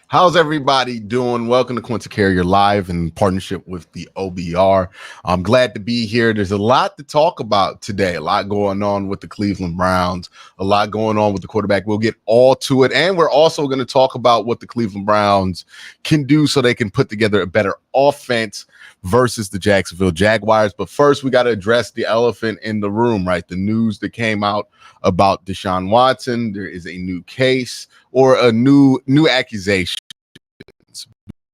How's everybody doing? Welcome to Quincy Carrier Live in partnership with the OBR. I'm glad to be here. There's a lot to talk about today. A lot going on with the Cleveland Browns, a lot going on with the quarterback. We'll get all to it. And we're also going to talk about what the Cleveland Browns can do so they can put together a better offense versus the Jacksonville Jaguars. But first, we got to address the elephant in the room, right? The news that came out about Deshaun Watson. There is a new case or a new accusation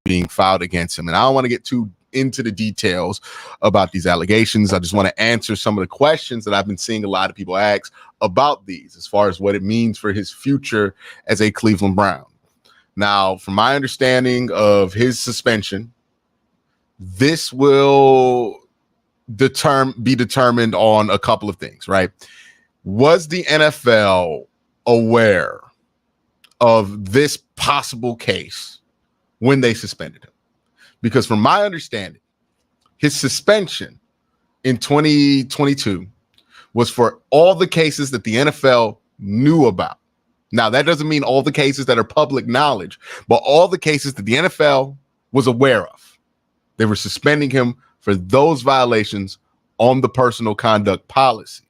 being filed against him. And I don't want to get too into the details about these allegations. I just want to answer some of the questions that I've been seeing a lot of people ask about these as far as what it means for his future as a Cleveland Brown. Now, from my understanding of his suspension, this will be determined on a couple of things, right? Was the NFL aware of this possible case when they suspended him? Because from my understanding, his suspension in 2022 was for all the cases that the NFL knew about. Now, that doesn't mean all the cases that are public knowledge, but all the cases that the NFL was aware of. They were suspending him for those violations on the personal conduct policy.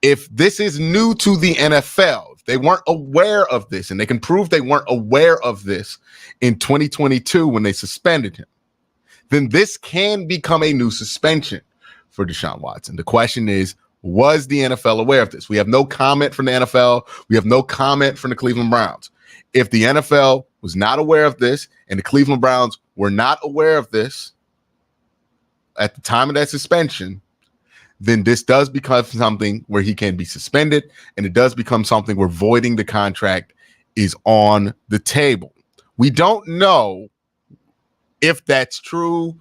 If this is new to the NFL, if they weren't aware of this, and they can prove they weren't aware of this in 2022 when they suspended him, then this can become a new suspension for Deshaun Watson. The question is, was the NFL aware of this? We have no comment from the NFL. We have no comment from the Cleveland Browns. If the NFL was not aware of this and the Cleveland Browns were not aware of this at the time of that suspension, then this does become something where he can be suspended, and it does become something where voiding the contract is on the table. We don't know if that's true.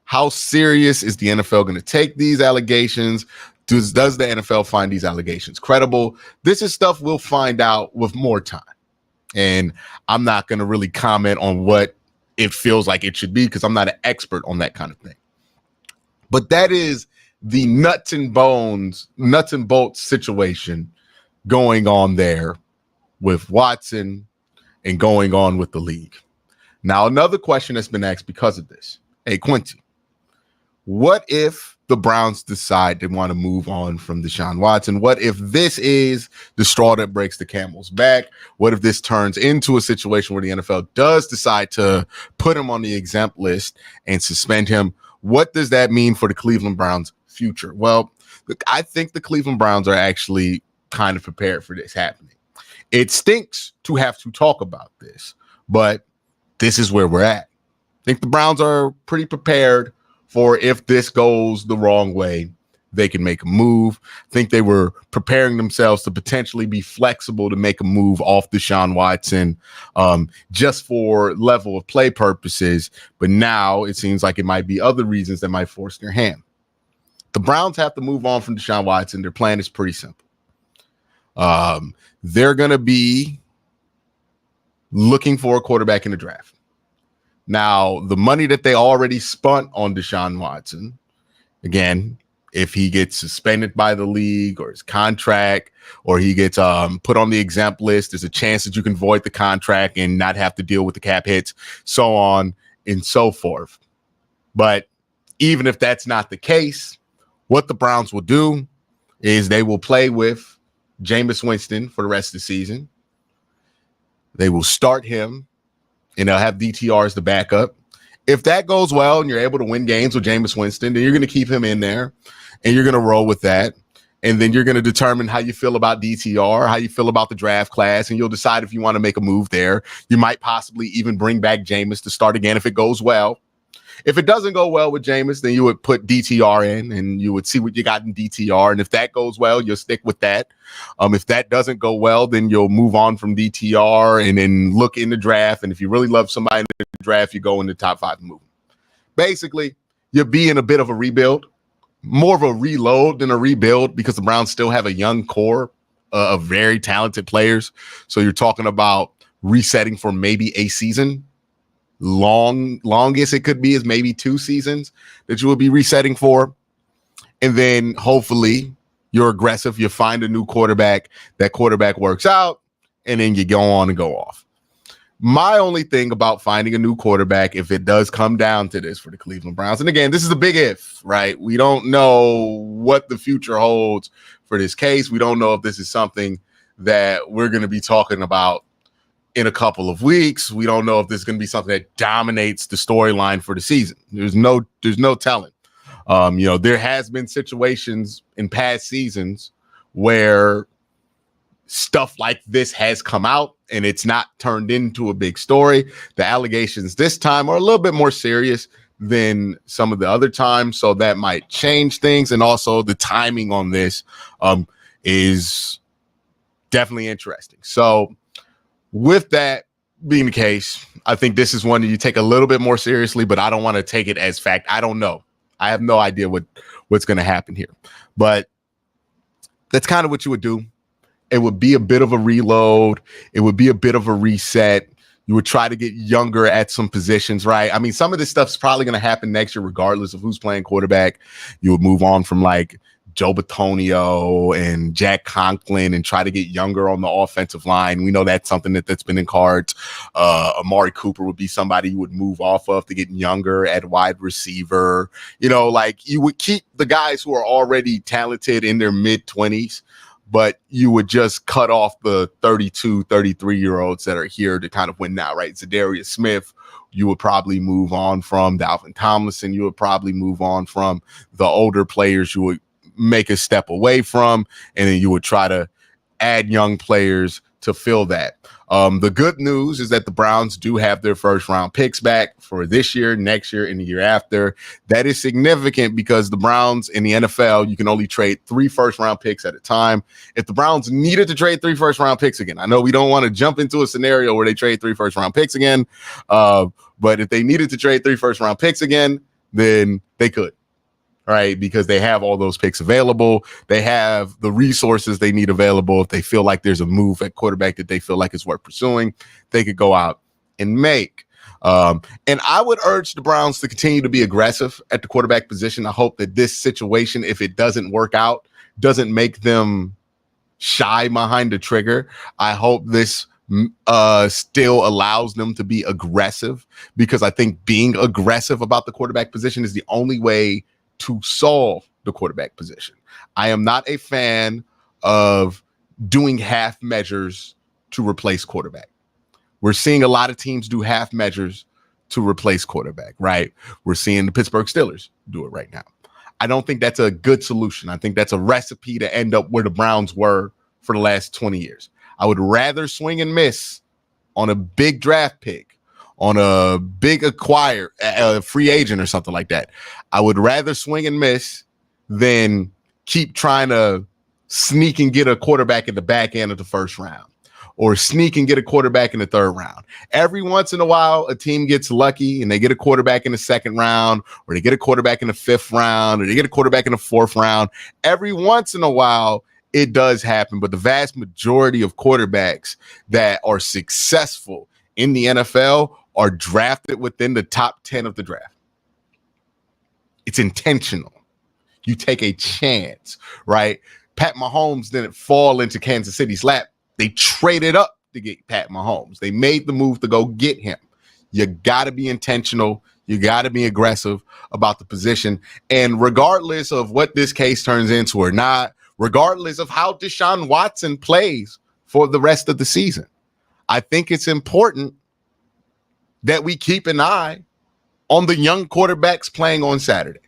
How serious is the NFL going to take these allegations? Does the NFL find these allegations credible? This is stuff we'll find out with more time. And I'm not going to really comment on what it feels like it should be because I'm not an expert on that kind of thing. But that is the nuts and bolts situation going on there with Watson and going on with the league. Now, another question that's been asked because of this. Hey, Quincy, what if the Browns decide they want to move on from Deshaun Watson? What if this is the straw that breaks the camel's back? What if this turns into a situation where the NFL does decide to put him on the exempt list and suspend him? What does that mean for the Cleveland Browns' future? Well, look, I think the Cleveland Browns are actually kind of prepared for this happening. It stinks to have to talk about this, but this is where we're at. I think the Browns are pretty prepared for if this goes the wrong way, they can make a move. I think they were preparing themselves to potentially be flexible to make a move off Deshaun Watson just for level of play purposes. But now it seems like it might be other reasons that might force their hand. The Browns have to move on from Deshaun Watson. Their plan is pretty simple. They're going to be looking for a quarterback in the draft. Now, the money that they already spent on Deshaun Watson, again, if he gets suspended by the league or his contract, or he gets put on the exempt list, there's a chance that you can void the contract and not have to deal with the cap hits, so on and so forth. But even if that's not the case, what the Browns will do is they will play with Jameis Winston for the rest of the season. They will start him, and they'll have DTR as the backup. If that goes well and you're able to win games with Jameis Winston, then you're going to keep him in there and you're going to roll with that. And then you're going to determine how you feel about DTR, how you feel about the draft class, and you'll decide if you want to make a move there. You might possibly even bring back Jameis to start again if it goes well. If it doesn't go well with Jameis, then you would put DTR in and you would see what you got in DTR. And if that goes well, you'll stick with that. If that doesn't go well, then you'll move on from DTR and then look in the draft. And if you really love somebody in the draft, you go in the top 5 and move. Basically, you'll be in a bit of a rebuild, more of a reload than a rebuild, because the Browns still have a young core of very talented players. So you're talking about resetting for maybe a season. Longest it could be is maybe 2 seasons that you will be resetting for. And then hopefully you're aggressive. You find a new quarterback. That quarterback works out, and then you go on and go off. My only thing about finding a new quarterback, if it does come down to this for the Cleveland Browns, and again, this is a big if, right? We don't know what the future holds for this case. We don't know if this is something that we're going to be talking about in a couple of weeks. We don't know if this is going to be something that dominates the storyline for the season. There's no telling. There has been situations in past seasons where stuff like this has come out and it's not turned into a big story. The allegations this time are a little bit more serious than some of the other times, so that might change things. And also the timing on this is definitely interesting. So with that being the case, I think this is one that you take a little bit more seriously, but I don't want to take it as fact. I don't know. I have no idea what's going to happen here, but that's kind of what you would do. It would be a bit of a reload. It would be a bit of a reset. You would try to get younger at some positions, right? I mean, some of this stuff's probably going to happen next year, regardless of who's playing quarterback. You would move on from like Joe Bitonio and Jack Conklin and try to get younger on the offensive line. We know that's something that's been in cards. Amari Cooper would be somebody you would move off of to get younger at wide receiver. Like you would keep the guys who are already talented in their mid-20s, but you would just cut off the 32, 33-year-olds that are here to kind of win now, right? Cedarius Smith, you would probably move on from. Dalvin Tomlinson, you would probably move on from. The older players you would make a step away from, and then you would try to add young players to fill that. The good news is that the Browns do have their first round picks back for this year, next year, and the year after. That is significant because the Browns in the NFL, you can only trade 3 first round picks at a time. If the Browns needed to trade 3 first round picks again, I know we don't want to jump into a scenario where they trade 3 first round picks again. But if they needed to trade 3 first round picks again, then they could. Right, because they have all those picks available. They have the resources they need available. If they feel like there's a move at quarterback that they feel like is worth pursuing, they could go out and make. And I would urge the Browns to continue to be aggressive at the quarterback position. I hope that this situation, if it doesn't work out, doesn't make them shy behind the trigger. I hope this still allows them to be aggressive, because I think being aggressive about the quarterback position is the only way to solve the quarterback position. I am not a fan of doing half measures to replace quarterback. We're seeing a lot of teams do half measures to replace quarterback, right? We're seeing the Pittsburgh Steelers do it right now. I don't think that's a good solution. I think that's a recipe to end up where the Browns were for the last 20 years. I would rather swing and miss on a big draft pick, on a big a free agent or something like that. I would rather swing and miss than keep trying to sneak and get a quarterback in the back end of the first round, or sneak and get a quarterback in the third round. Every once in a while, a team gets lucky and they get a quarterback in the second round, or they get a quarterback in the fifth round, or they get a quarterback in the fourth round. Every once in a while, it does happen. But the vast majority of quarterbacks that are successful in the NFL are drafted within the top 10 of the draft. It's intentional. You take a chance, right? Pat Mahomes didn't fall into Kansas City's lap. They traded up to get Pat Mahomes. They made the move to go get him. You got to be intentional. You got to be aggressive about the position. And regardless of what this case turns into or not, regardless of how Deshaun Watson plays for the rest of the season, I think it's important that we keep an eye on the young quarterbacks playing on Saturday,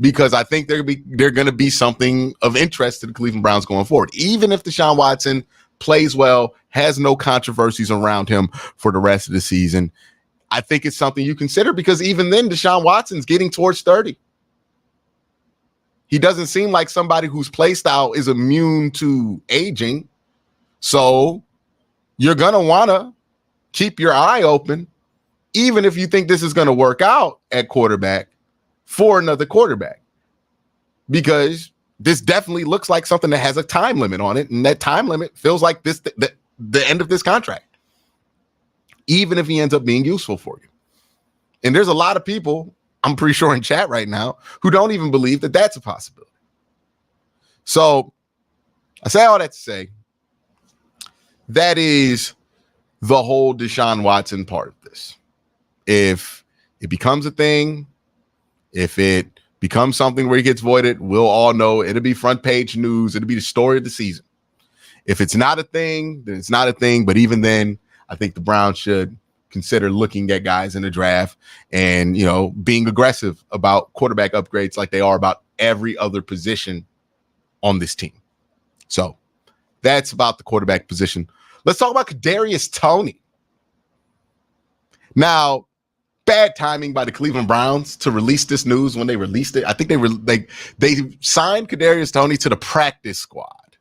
because I think they're going to be something of interest to the Cleveland Browns going forward. Even if Deshaun Watson plays well, has no controversies around him for the rest of the season, I think it's something you consider, because even then, Deshaun Watson's getting towards 30. He doesn't seem like somebody whose play style is immune to aging. So you're going to want to keep your eye open, even if you think this is going to work out at quarterback, for another quarterback, because this definitely looks like something that has a time limit on it. And that time limit feels like this, the end of this contract, even if he ends up being useful for you. And there's a lot of people, I'm pretty sure in chat right now, who don't even believe that that's a possibility. So I say all that to say, that is the whole Deshaun Watson part of this. If it becomes a thing, if it becomes something where he gets voided, we'll all know it'll be front page news. It'll be the story of the season. If it's not a thing, then it's not a thing. But even then, I think the Browns should consider looking at guys in the draft and, you know, being aggressive about quarterback upgrades like they are about every other position on this team. So that's about the quarterback position. Let's talk about Cedarius Tony. Now, bad timing by the Cleveland Browns to release this news when they released it. I think they signed Cedarius Tony to the practice squad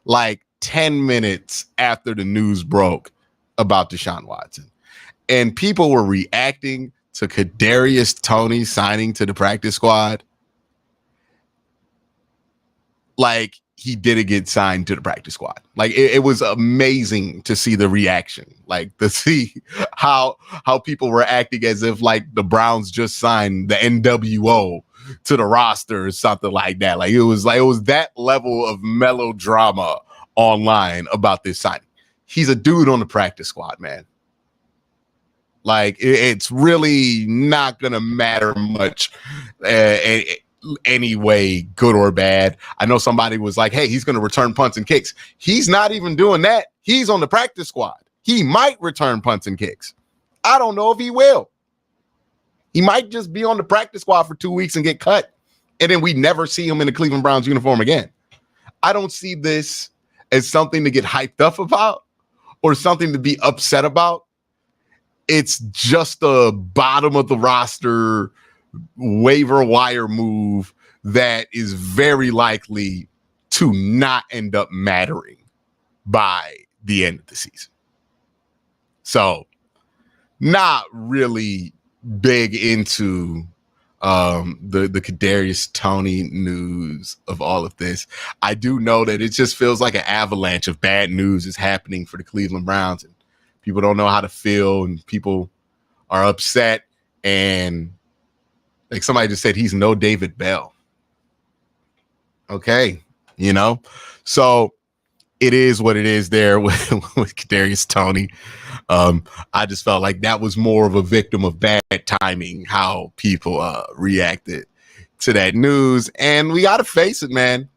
like 10 minutes after the news broke about Deshaun Watson. And people were reacting to Cedarius Tony signing to the practice squad like he didn't get signed to the practice squad. Like it was amazing to see the reaction, like to see how people were acting as if like the Browns just signed the NWO to the roster or something like that. Like it was that level of melodrama online about this signing. He's a dude on the practice squad, man. Like it's really not gonna matter much anyway, good or bad. I know somebody was like, hey, he's going to return punts and kicks. He's not even doing that. He's on the practice squad. He might return punts and kicks. I don't know if he will. He might just be on the practice squad for 2 weeks and get cut. And then we never see him in the Cleveland Browns uniform again. I don't see this as something to get hyped up about or something to be upset about. It's just a bottom of the roster waiver wire move that is very likely to not end up mattering by the end of the season. So not really big into the Cedarius Tony news of all of this. I do know that it just feels like an avalanche of bad news is happening for the Cleveland Browns, and people don't know how to feel, and people are upset. And like somebody just said, he's no David Bell. Okay, you know, so it is what it is there with Cedarius Tony. I just felt like that was more of a victim of bad timing, how people reacted to that news. And we got to face it, man.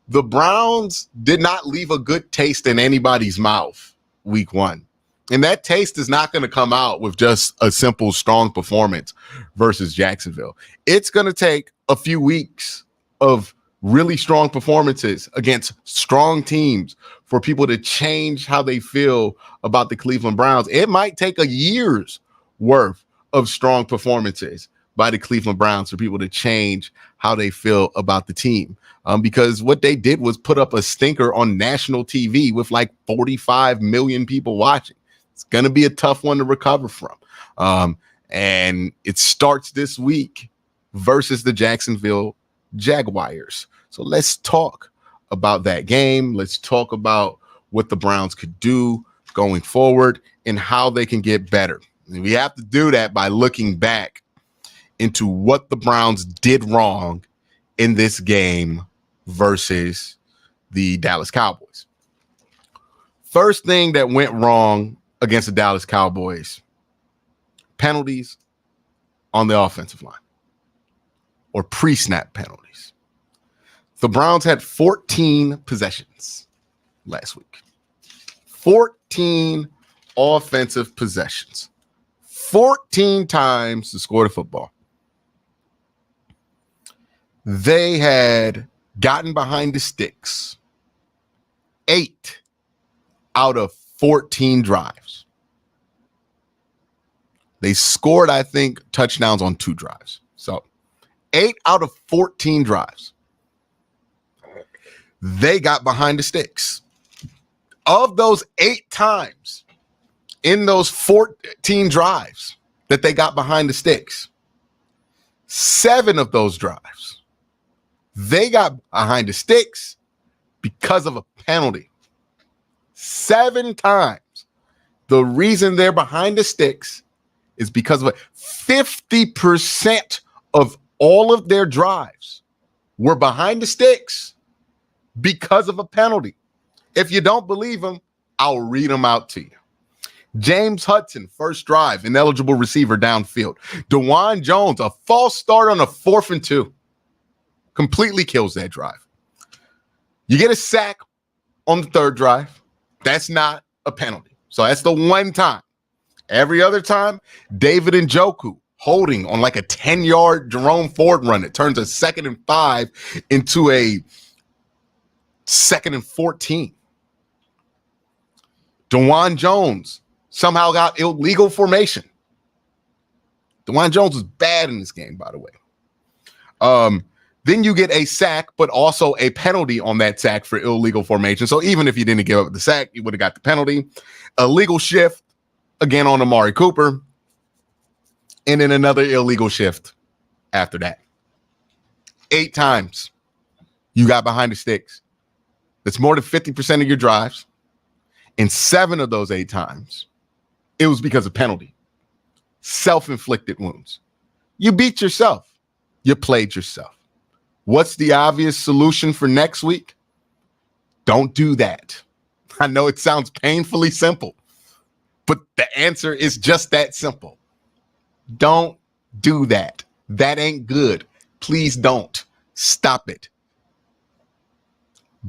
The Browns did not leave a good taste in anybody's mouth week one. And that taste is not going to come out with just a simple, strong performance versus Jacksonville. It's going to take a few weeks of really strong performances against strong teams for people to change how they feel about the Cleveland Browns. It might take a year's worth of strong performances by the Cleveland Browns for people to change how they feel about the team. Because what they did was put up a stinker on national TV with like 45 million people watching. It's going to be a tough one to recover from. And it starts this week versus the Jacksonville Jaguars. So let's talk about that game. Let's talk about what the Browns could do going forward and how they can get better. And we have to do that by looking back into what the Browns did wrong in this game versus the Dallas Cowboys. First thing that went wrong against the Dallas Cowboys, penalties on the offensive line or pre-snap penalties. The Browns had 14 possessions last week. 14 offensive possessions. 14 times to score the football. They had gotten behind the sticks 8 out of 14 drives. They scored, I think, touchdowns on 2 drives. So 8 out of 14 drives. They got behind the sticks. Of those 8 times in those 14 drives that they got behind the sticks, 7 of those drives, they got behind the sticks because of a penalty. 7 times. The reason they're behind the sticks is because of 50% of all of their drives were behind the sticks because of a penalty. If you don't believe them, I'll read them out to you. James Hudson, first drive, ineligible receiver downfield. DeJuan Jones, a false start on a 4th and 2. Completely kills that drive. You get a sack on the 3rd drive. That's not a penalty. So that's the one time. Every other time, David Njoku holding on like a 10-yard Jerome Ford run. It turns a 2nd and 5 into a 2nd and 14. DeJuan Jones somehow got illegal formation. DeJuan Jones was bad in this game, by the way. Then you get a sack, but also a penalty on that sack for illegal formation. So even if you didn't give up the sack, you would have got the penalty. Illegal shift, again on Amari Cooper. And then another illegal shift after that. 8 times you got behind the sticks. That's more than 50% of your drives. And 7 of those 8 times, it was because of penalty. Self-inflicted wounds. You beat yourself. You played yourself. What's the obvious solution for next week? Don't do that. I know it sounds painfully simple, but the answer is just that simple. Don't do that. That ain't good. Please don't. Stop it.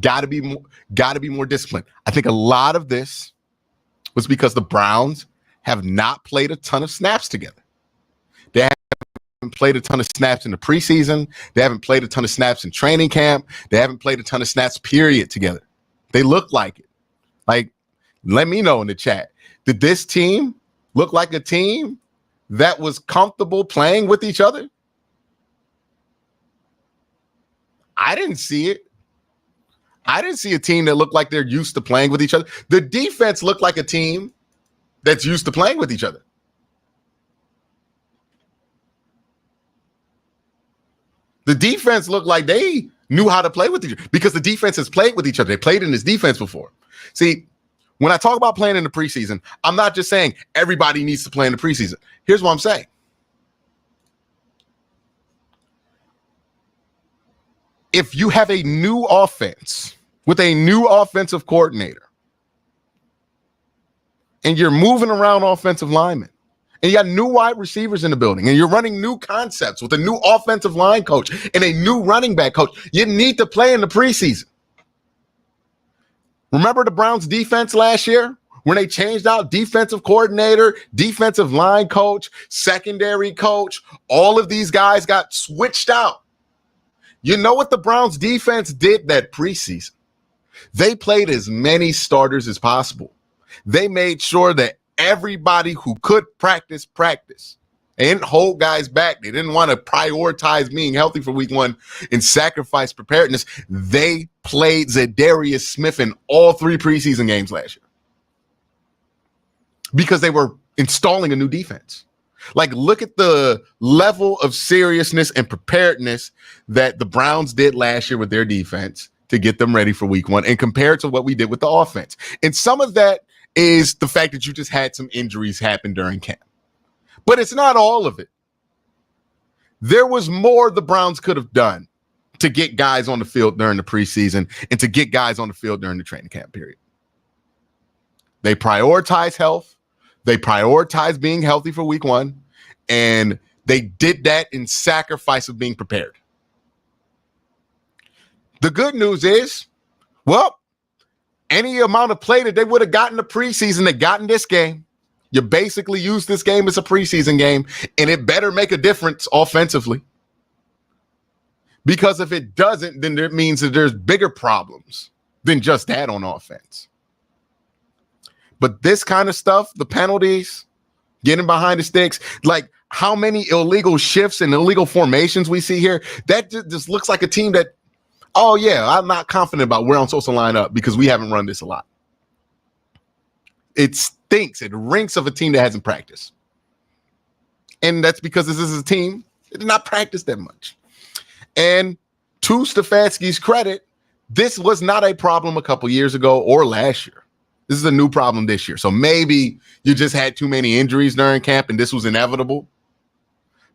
Gotta be more disciplined. I think a lot of this was because the Browns have not played a ton of snaps together. They haven't played a ton of snaps in the preseason. They haven't played a ton of snaps in training camp. They haven't played a ton of snaps, period, together. They look like it. Like, let me know in the chat. Did this team look like a team that was comfortable playing with each other? I didn't see it. I didn't see a team that looked like they're used to playing with each other. The defense looked like a team that's used to playing with each other. The defense looked like they knew how to play with each other because the defense has played with each other. They played in this defense before. See, when I talk about playing in the preseason, I'm not just saying everybody needs to play in the preseason. Here's what I'm saying. If you have a new offense with a new offensive coordinator and you're moving around offensive linemen and you got new wide receivers in the building and you're running new concepts with a new offensive line coach and a new running back coach, you need to play in the preseason. Remember the Browns defense last year when they changed out defensive coordinator, defensive line coach, secondary coach? All of these guys got switched out. You know what the Browns defense did that preseason? They played as many starters as possible. They made sure that everybody who could practice. They didn't hold guys back. They didn't want to prioritize being healthy for week 1 and sacrifice preparedness. They played Cedarius Smith in all 3 preseason games last year because they were installing a new defense. Like, look at the level of seriousness and preparedness that the Browns did last year with their defense to get them ready for week 1 and compare it to what we did with the offense. And some of that is the fact that you just had some injuries happen during camp. But it's not all of it. There was more the Browns could have done to get guys on the field during the preseason and to get guys on the field during the training camp period. They prioritize health. They prioritized being healthy for week 1, and they did that in sacrifice of being prepared. The good news is, well, any amount of play that they would have gotten the preseason, they got in this game. You basically use this game as a preseason game, and it better make a difference offensively. Because if it doesn't, then it means that there's bigger problems than just that on offense. But this kind of stuff, the penalties, getting behind the sticks, like how many illegal shifts and illegal formations we see here, that just looks like a team that, oh, yeah, I'm not confident about where I'm supposed to line up because we haven't run this a lot. It stinks. It reeks of a team that hasn't practiced. And that's because this is a team that did not practice that much. And to Stefanski's credit, this was not a problem a couple years ago or last year. This is a new problem this year. So maybe you just had too many injuries during camp and this was inevitable.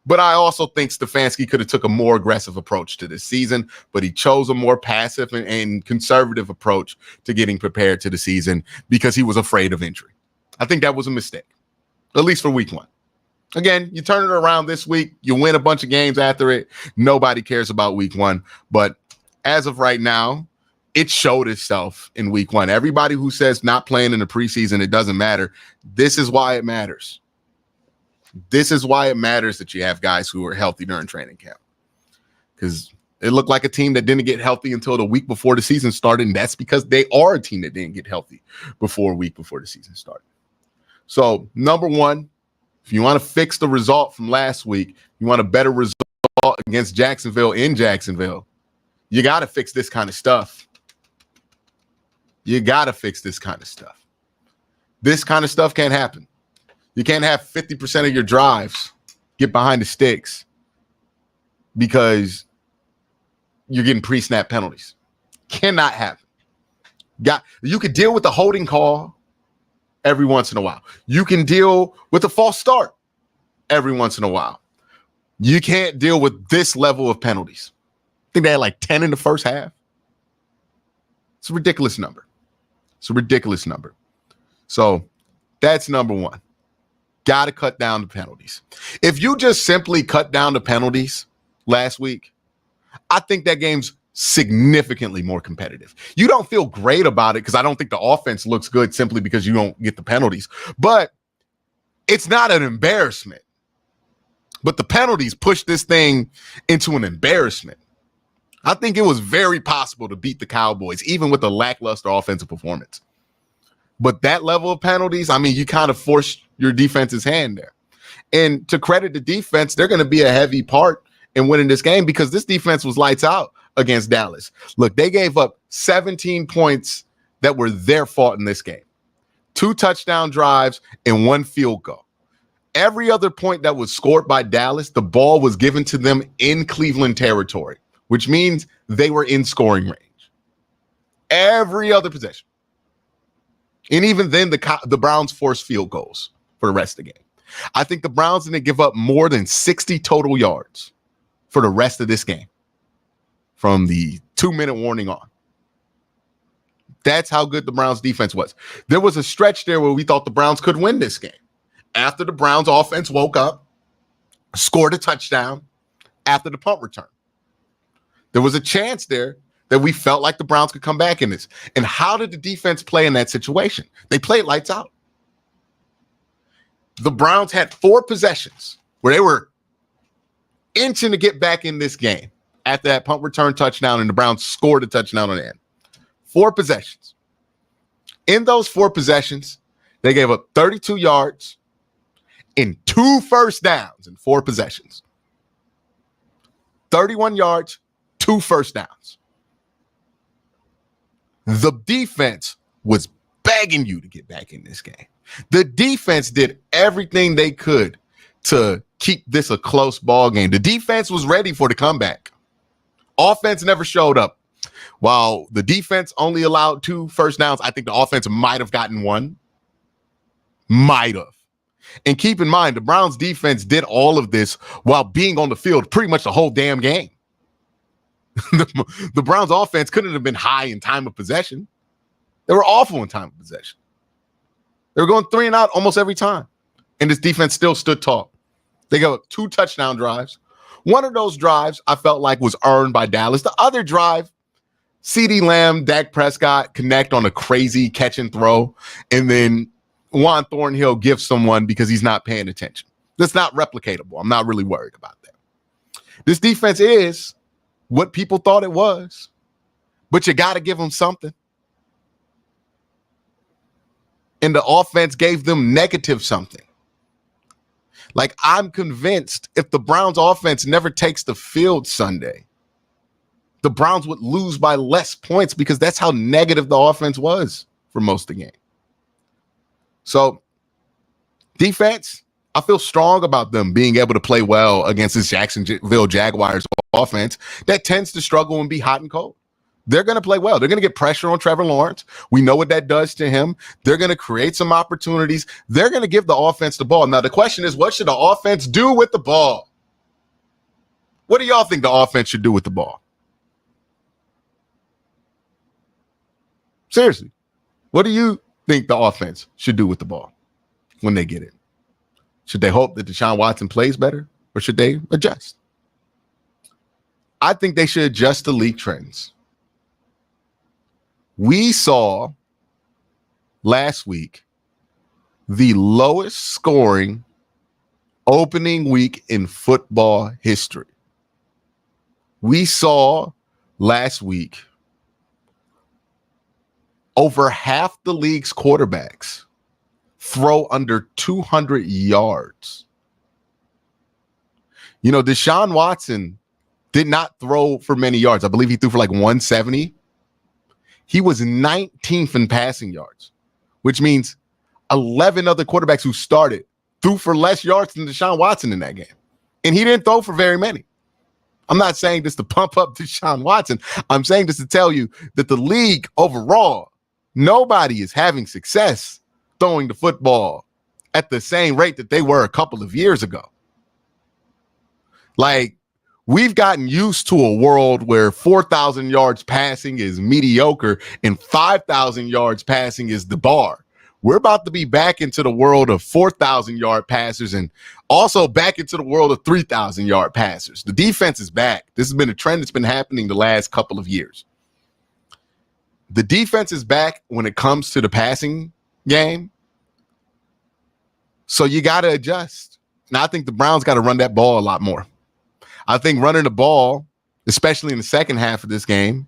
But I also think Stefanski could have took a more aggressive approach to this season, but he chose a more passive and conservative approach to getting prepared to the season because he was afraid of injury. I think that was a mistake, at least for week 1. Again, you turn it around this week, you win a bunch of games after it. Nobody cares about week 1. But as of right now, it showed itself in week 1. Everybody who says not playing in the preseason, it doesn't matter. This is why it matters. This is why it matters that you have guys who are healthy during training camp. Because it looked like a team that didn't get healthy until the week before the season started, and that's because they are a team that didn't get healthy before a week before the season started. So, number one, if you want to fix the result from last week, you want a better result against Jacksonville in Jacksonville, you got to fix this kind of stuff. You got to fix this kind of stuff. This kind of stuff can't happen. You can't have 50% of your drives get behind the sticks because you're getting pre-snap penalties. Cannot happen. You could deal with the holding call every once in a while. You can deal with a false start every once in a while. You can't deal with this level of penalties. I think they had like 10 in the first half. It's a ridiculous number. It's a ridiculous number. So that's number one. Got to cut down the penalties. If you just simply cut down the penalties last week, I think that game's significantly more competitive. You don't feel great about it because I don't think the offense looks good simply because you don't get the penalties. But it's not an embarrassment. But the penalties push this thing into an embarrassment. I think it was very possible to beat the Cowboys, even with a lackluster offensive performance. But that level of penalties, I mean, you kind of forced your defense's hand there. And to credit the defense, they're going to be a heavy part in winning this game because this defense was lights out against Dallas. Look, they gave up 17 points that were their fault in this game. 2 touchdown drives and 1 field goal. Every other point that was scored by Dallas, the ball was given to them in Cleveland territory, which means they were in scoring range. Every other possession. And even then, the Browns forced field goals for the rest of the game. I think the Browns didn't give up more than 60 total yards for the rest of this game from the 2-minute warning on. That's how good the Browns defense was. There was a stretch there where we thought the Browns could win this game. After the Browns offense woke up, scored a touchdown after the punt return. There was a chance there that we felt like the Browns could come back in this. And how did the defense play in that situation? They played lights out. The Browns had 4 possessions where they were inching to get back in this game after that punt return touchdown, and the Browns scored a touchdown on the end. 4 possessions. In those 4 possessions, they gave up 32 yards and 2 first downs in 4 possessions. 31 yards, 2 first downs. The defense was begging you to get back in this game. The defense did everything they could to keep this a close ball game. The defense was ready for the comeback. Offense never showed up. While the defense only allowed 2 first downs, I think the offense might have gotten 1. Might have. And keep in mind, the Browns defense did all of this while being on the field pretty much the whole damn game. The Browns offense couldn't have been high in time of possession. They were awful in time of possession. They were going 3 and out almost every time. And this defense still stood tall. They got 2 touchdown drives. One of those drives I felt like was earned by Dallas. The other drive, CeeDee Lamb, Dak Prescott connect on a crazy catch and throw. And then Juan Thornhill gives someone because he's not paying attention. That's not replicatable. I'm not really worried about that. This defense is what people thought it was, but you got to give them something. And the offense gave them negative something. Like, I'm convinced if the Browns offense never takes the field Sunday, the Browns would lose by less points because that's how negative the offense was for most of the game. So, defense, I feel strong about them being able to play well against this Jacksonville Jaguars offense that tends to struggle and be hot and cold. They're going to play well. They're going to get pressure on Trevor Lawrence. We know what that does to him. They're going to create some opportunities. They're going to give the offense the ball. Now, the question is, what should the offense do with the ball? What do y'all think the offense should do with the ball? Seriously, what do you think the offense should do with the ball? when they get it? Should they hope that Deshaun Watson plays better, or should they adjust? I think they should adjust to league trends. We saw last week the lowest scoring opening week in football history. We saw last week over half the league's quarterbacks throw under 200 yards. You know, Deshaun Watson did not throw for many yards. I believe he threw for like 170. He was 19th in passing yards, which means 11 other quarterbacks who started threw for less yards than Deshaun Watson in that game. And he didn't throw for very many. I'm not saying this to pump up Deshaun Watson. I'm saying this to tell you that the league overall, nobody is having success throwing the football at the same rate that they were a couple of years ago. Like, we've gotten used to a world where 4,000 yards passing is mediocre and 5,000 yards passing is the bar. We're about to be back into the world of 4,000 yard passers and also back into the world of 3,000 yard passers. The defense is back. This has been a trend that's been happening the last couple of years. The defense is back when it comes to the passing game. So you got to adjust. And I think the Browns got to run that ball a lot more. I think running the ball, especially in the second half of this game,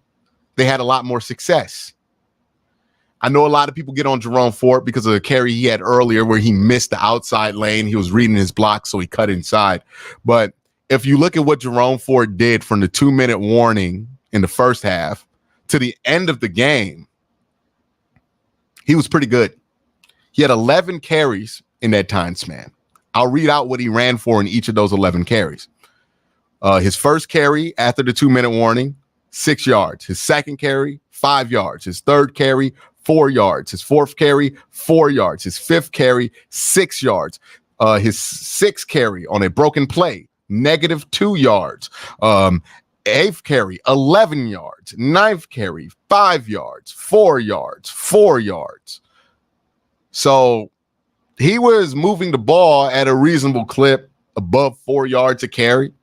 they had a lot more success. I know a lot of people get on Jerome Ford because of the carry he had earlier where he missed the outside lane. He was reading his block, so he cut inside. But if you look at what Jerome Ford did from the 2-minute warning in the first half to the end of the game, he was pretty good. He had 11 carries in that time span. I'll read out what he ran for in each of those 11 carries. His first carry after the 2-minute warning, 6 yards. His second carry, 5 yards. His third carry, 4 yards. His fourth carry, 4 yards. His fifth carry, 6 yards. His sixth carry on a broken play, -2 yards. Eighth carry, 11 yards. Ninth carry, 5 yards. 4 yards. 4 yards. So he was moving the ball at a reasonable clip, above 4 yards a carry.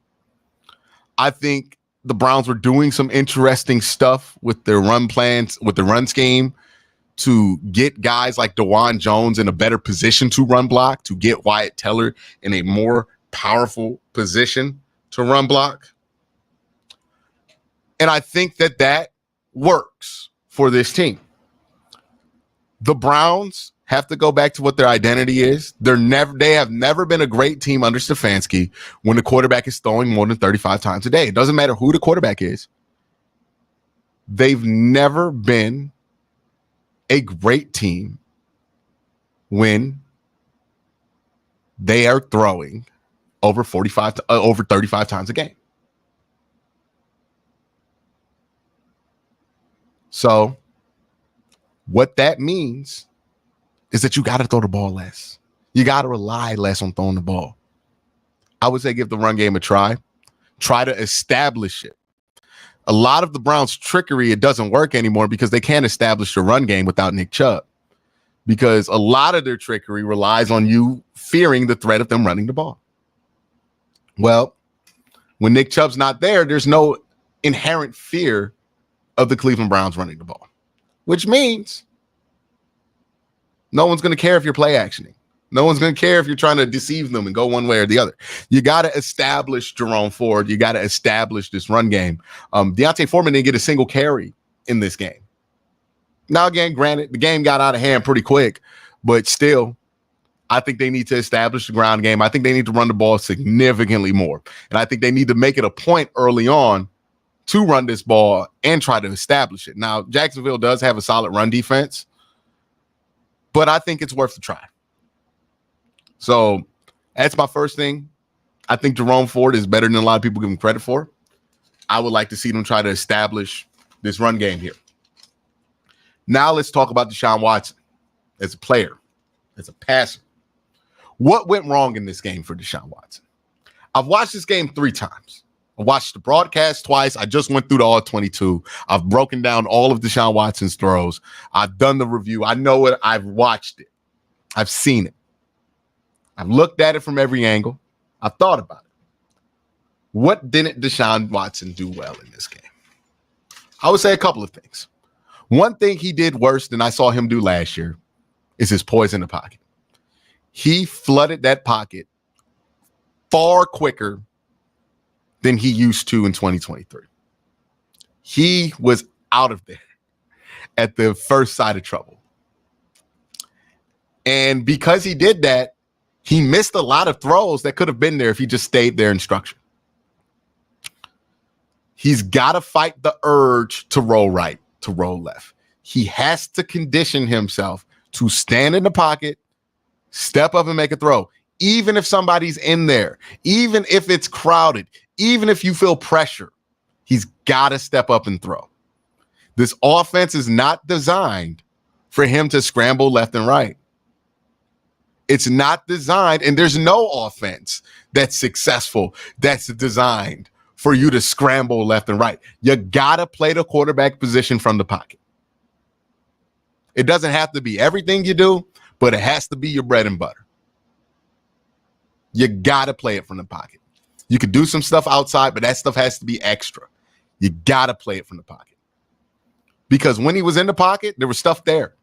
I think the Browns were doing some interesting stuff with their run plans, with the run scheme, to get guys like DeJuan Jones in a better position to run block, to get Wyatt Teller in a more powerful position to run block. And I think that that works for this team. The Browns have to go back to what their identity is. They have never been a great team under Stefanski when the quarterback is throwing more than 35 times a day. It doesn't matter who the quarterback is. They've never been a great team when they are throwing over 35 times a game. So what that means is that you got to throw the ball less. You got to rely less on throwing the ball. I would say give the run game a try. Try to establish it. A lot of the Browns' trickery, it doesn't work anymore because they can't establish the run game without Nick Chubb. Because a lot of their trickery relies on you fearing the threat of them running the ball. Well, when Nick Chubb's not there, there's no inherent fear of the Cleveland Browns running the ball, which means no one's going to care if you're play actioning. No one's going to care if you're trying to deceive them and go one way or the other. You got to establish Jerome Ford. You got to establish this run game. Deontay Foreman didn't get a single carry in this game. Now, again, granted, the game got out of hand pretty quick, but still, I think they need to establish the ground game. I think they need to run the ball significantly more. And I think they need to make it a point early on to run this ball and try to establish it. Now, Jacksonville does have a solid run defense, but I think it's worth a try. So that's my first thing. I think Jerome Ford is better than a lot of people give him credit for. I would like to see them try to establish this run game here. Now let's talk about Deshaun Watson as a player, as a passer. What went wrong in this game for Deshaun Watson? I've watched this game 3 times. I watched the broadcast twice. I just went through the all 22. I've broken down all of Deshaun Watson's throws. I've done the review. I know it. I've watched it. I've seen it. I've looked at it from every angle. I've thought about it. What didn't Deshaun Watson do well in this game? I would say a couple of things. One thing he did worse than I saw him do last year is his poise in the pocket. He flooded that pocket far quicker than he used to in 2023. He was out of there at the first sign of trouble. And because he did that, he missed a lot of throws that could have been there if he just stayed there in structure. He's got to fight the urge to roll right, to roll left. He has to condition himself to stand in the pocket, step up and make a throw. Even if somebody's in there, even if it's crowded, even if you feel pressure, he's got to step up and throw. This offense is not designed for him to scramble left and right. It's not designed, and there's no offense that's successful that's designed for you to scramble left and right. You got to play the quarterback position from the pocket. It doesn't have to be everything you do, but it has to be your bread and butter. You got to play it from the pocket. You could do some stuff outside, but that stuff has to be extra. You got to play it from the pocket. Because when he was in the pocket, there was stuff there.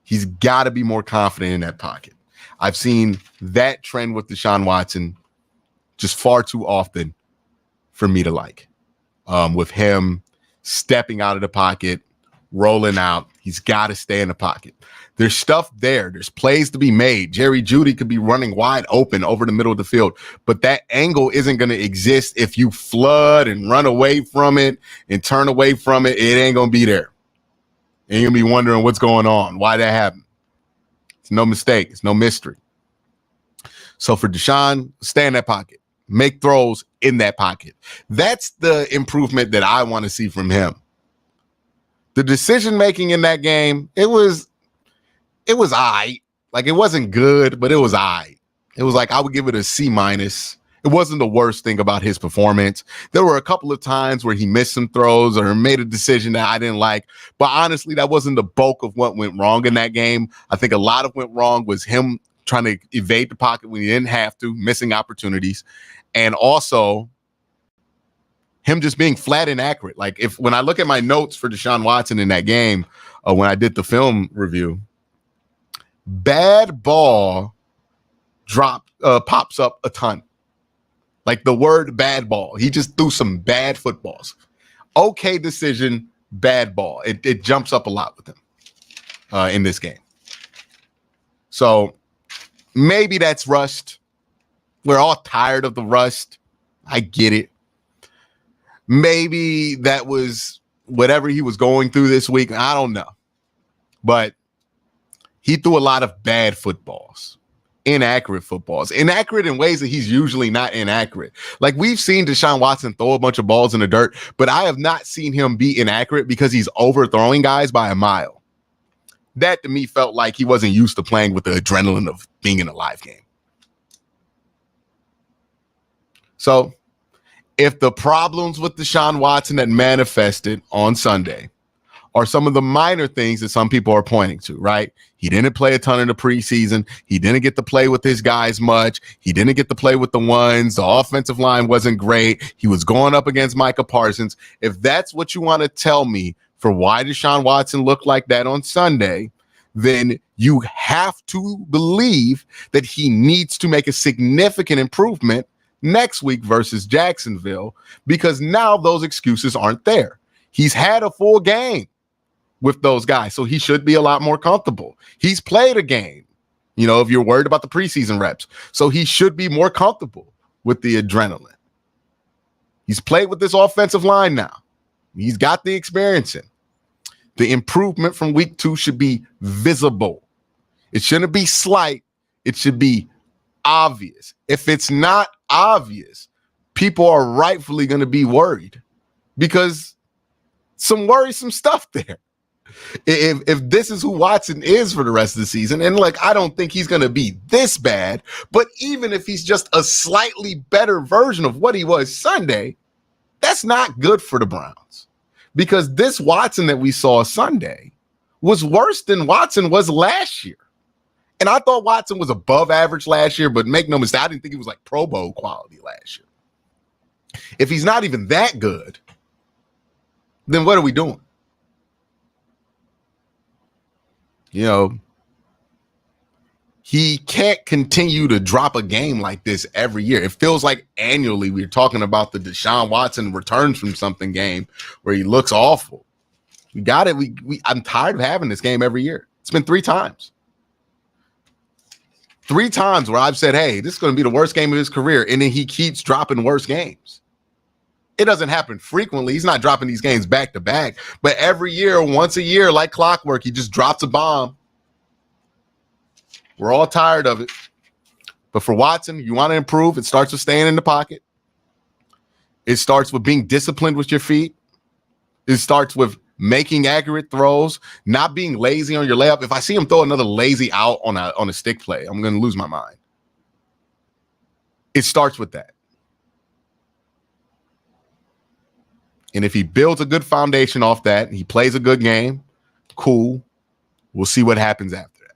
He's got to be more confident in that pocket. I've seen that trend with Deshaun Watson just far too often for me to like. With him stepping out of the pocket, rolling out, he's got to stay in the pocket. There's stuff there. There's plays to be made. Jerry Jeudy could be running wide open over the middle of the field, but that angle isn't going to exist if you flood and run away from it and turn away from it. It ain't going to be there. And you're going to be wondering what's going on, why that happened. It's no mistake. It's no mystery. So for Deshaun, stay in that pocket. Make throws in that pocket. That's the improvement that I want to see from him. The decision-making in that game, it was all right. Like, it wasn't good, but it was all right. It was like, I would give it a C-. It wasn't the worst thing about his performance. There were a couple of times where he missed some throws or made a decision that I didn't like. But honestly, that wasn't the bulk of what went wrong in that game. I think a lot of what went wrong was him trying to evade the pocket when he didn't have to, missing opportunities. And also him just being flat inaccurate. Like, when I look at my notes for Deshaun Watson in that game, when I did the film review, bad ball pops up a ton. Like the word bad ball. He just threw some bad footballs. Okay decision, bad ball. It jumps up a lot with him in this game. So maybe that's rust. We're all tired of the rust. I get it. Maybe that was whatever he was going through this week. I don't know. But he threw a lot of bad footballs. Inaccurate footballs. Inaccurate in ways that he's usually not inaccurate. Like, we've seen Deshaun Watson throw a bunch of balls in the dirt, but I have not seen him be inaccurate because he's overthrowing guys by a mile. That to me felt like he wasn't used to playing with the adrenaline of being in a live game. So if the problems with Deshaun Watson that manifested on Sunday are some of the minor things that some people are pointing to, right? He didn't play a ton in the preseason. He didn't get to play with his guys much. He didn't get to play with the ones. The offensive line wasn't great. He was going up against Micah Parsons. If that's what you want to tell me for why Deshaun Watson looked like that on Sunday, then you have to believe that he needs to make a significant improvement next week versus Jacksonville, because now those excuses aren't there. He's had a full game with those guys, so he should be a lot more comfortable. He's played a game, if you're worried about the preseason reps. So he should be more comfortable with the adrenaline. He's played with this offensive line now. He's got the experience in. The improvement from week 2 should be visible. It shouldn't be slight. It should be obvious. If it's not obvious, people are rightfully going to be worried because some worrisome stuff there. If this is who Watson is for the rest of the season, and I don't think he's going to be this bad, but even if he's just a slightly better version of what he was Sunday, that's not good for the Browns, because this Watson that we saw Sunday was worse than Watson was last year. And I thought Watson was above average last year, but make no mistake, I didn't think he was like Pro Bowl quality last year. If he's not even that good, then what are we doing? You know, he can't continue to drop a game like this every year. It feels like annually we're talking about the Deshaun Watson returns from something game where he looks awful. We got it. I'm tired of having this game every year. It's been 3 times. 3 times where I've said, hey, this is going to be the worst game of his career. And then he keeps dropping worse games. It doesn't happen frequently. He's not dropping these games back to back. But every year, once a year, like clockwork, he just drops a bomb. We're all tired of it. But for Watson, you want to improve, it starts with staying in the pocket. It starts with being disciplined with your feet. It starts with making accurate throws, not being lazy on your layup. If I see him throw another lazy out on a stick play, I'm going to lose my mind. It starts with that. And if he builds a good foundation off that, he plays a good game, cool. We'll see what happens after that.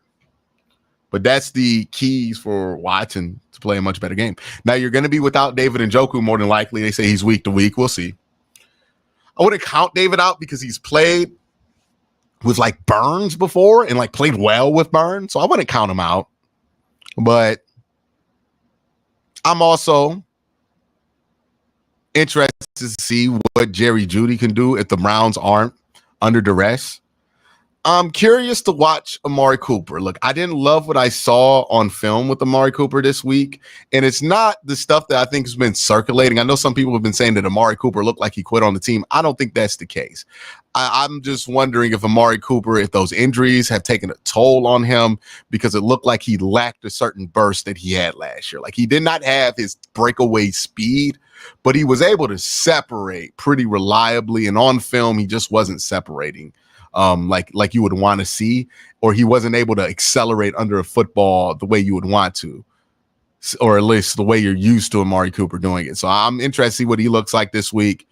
But that's the keys for Watson to play a much better game. Now, you're going to be without David Njoku more than likely. They say he's week to week. We'll see. I wouldn't count David out because he's played with like Burns before and like played well with Burns. So I wouldn't count him out. But I'm also interested to see what Jerry Jeudy can do if the Browns aren't under duress. I'm curious to watch Amari Cooper. Look, I didn't love what I saw on film with Amari Cooper this week, and it's not the stuff that I think has been circulating. I know some people have been saying that Amari Cooper looked like he quit on the team. I don't think that's the case. I'm just wondering if Amari Cooper, if those injuries have taken a toll on him, because it looked like he lacked a certain burst that he had last year. Like, he did not have his breakaway speed, but he was able to separate pretty reliably, and on film, he just wasn't separating like you would want to see, or he wasn't able to accelerate under a football the way you would want to, or at least the way you're used to Amari Cooper doing it. So I'm interested to see what he looks like this week.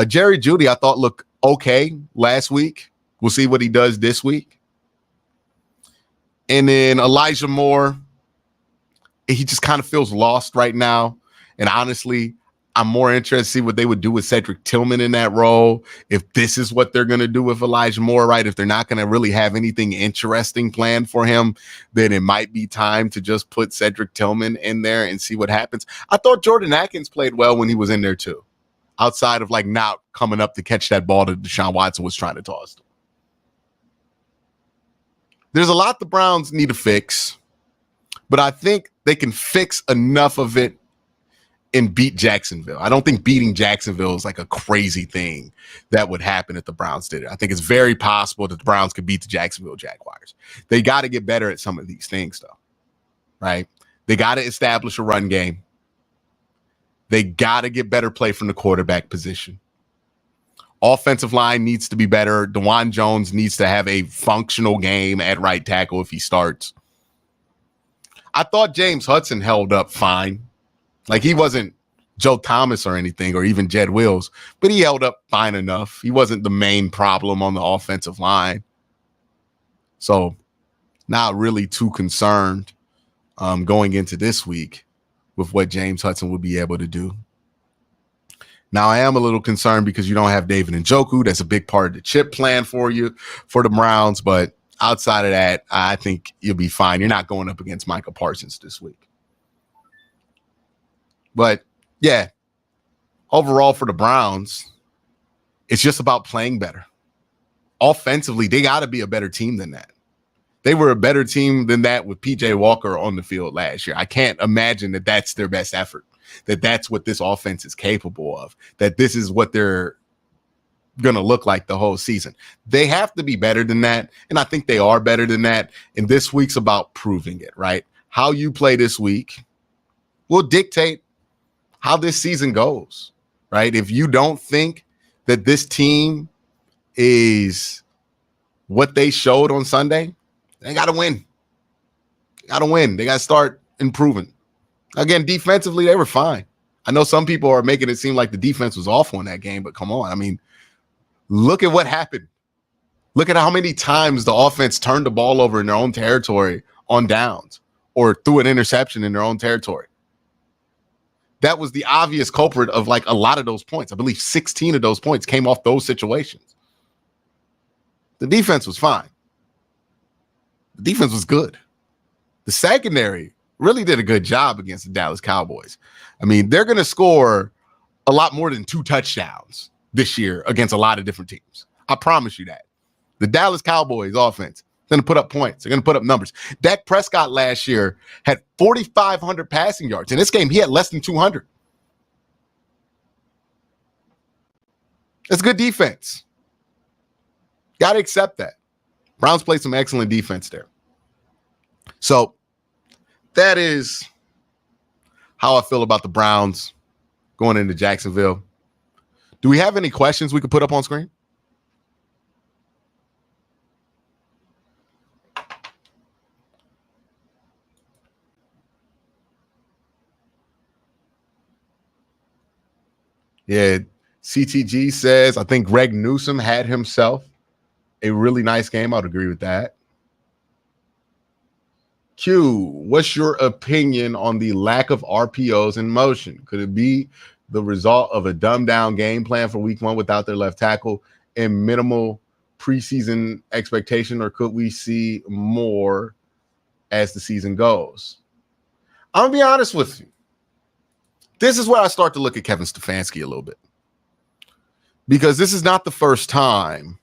Jerry Jeudy, I thought looked okay last week. We'll see what he does this week. And then Elijah Moore, he just kind of feels lost right now. And honestly, I'm more interested to see what they would do with Cedric Tillman in that role. If this is what they're going to do with Elijah Moore, right? If they're not going to really have anything interesting planned for him, then it might be time to just put Cedric Tillman in there and see what happens. I thought Jordan Atkins played well when he was in there too, outside of like not coming up to catch that ball that Deshaun Watson was trying to toss. There's a lot the Browns need to fix, but I think they can fix enough of it and beat Jacksonville. I don't think beating Jacksonville is like a crazy thing that would happen if the Browns did it. I think it's very possible that the Browns could beat the Jacksonville Jaguars. They got to get better at some of these things, though, right? They got to establish a run game. They got to get better play from the quarterback position. Offensive line needs to be better. DeJuan Jones needs to have a functional game at right tackle if he starts. I thought James Hudson held up fine. Like, he wasn't Joe Thomas or anything, or even Jed Wills, but he held up fine enough. He wasn't the main problem on the offensive line. So not really too concerned going into this week with what James Hudson would be able to do. Now, I am a little concerned because you don't have David Njoku. That's a big part of the chip plan for you, for the Browns. But outside of that, I think you'll be fine. You're not going up against Micah Parsons this week. But, yeah, overall for the Browns, it's just about playing better. Offensively, they got to be a better team than that. They were a better team than that with P.J. Walker on the field last year. I can't imagine that that's their best effort, that that's what this offense is capable of, that this is what they're going to look like the whole season. They have to be better than that, and I think they are better than that. And this week's about proving it, right? How you play this week will dictate how this season goes, right? If you don't think that this team is what they showed on Sunday, they got to win. They got to win. They got to start improving. Again, defensively, they were fine. I know some people are making it seem like the defense was awful in that game, but come on. I mean, look at what happened. Look at how many times the offense turned the ball over in their own territory on downs or threw an interception in their own territory. That was the obvious culprit of like a lot of those points. I believe 16 of those points came off those situations. The defense was fine. The defense was good. The secondary really did a good job against the Dallas Cowboys. I mean, they're going to score a lot more than 2 touchdowns this year against a lot of different teams. I promise you that. The Dallas Cowboys offense is going to put up points. They're going to put up numbers. Dak Prescott last year had 4,500 passing yards. In this game, he had less than 200. That's good defense. Got to accept that. Browns played some excellent defense there. So that is how I feel about the Browns going into Jacksonville. Do we have any questions we could put up on screen? Yeah, CTG says, I think Greg Newsome had himself a really nice game. I would agree with that. Q, what's your opinion on the lack of RPOs in motion? Could it be the result of a dumbed down game plan for week 1 without their left tackle and minimal preseason expectation, or could we see more as the season goes? I'm going to be honest with you. This is where I start to look at Kevin Stefanski a little bit, because this is not the first time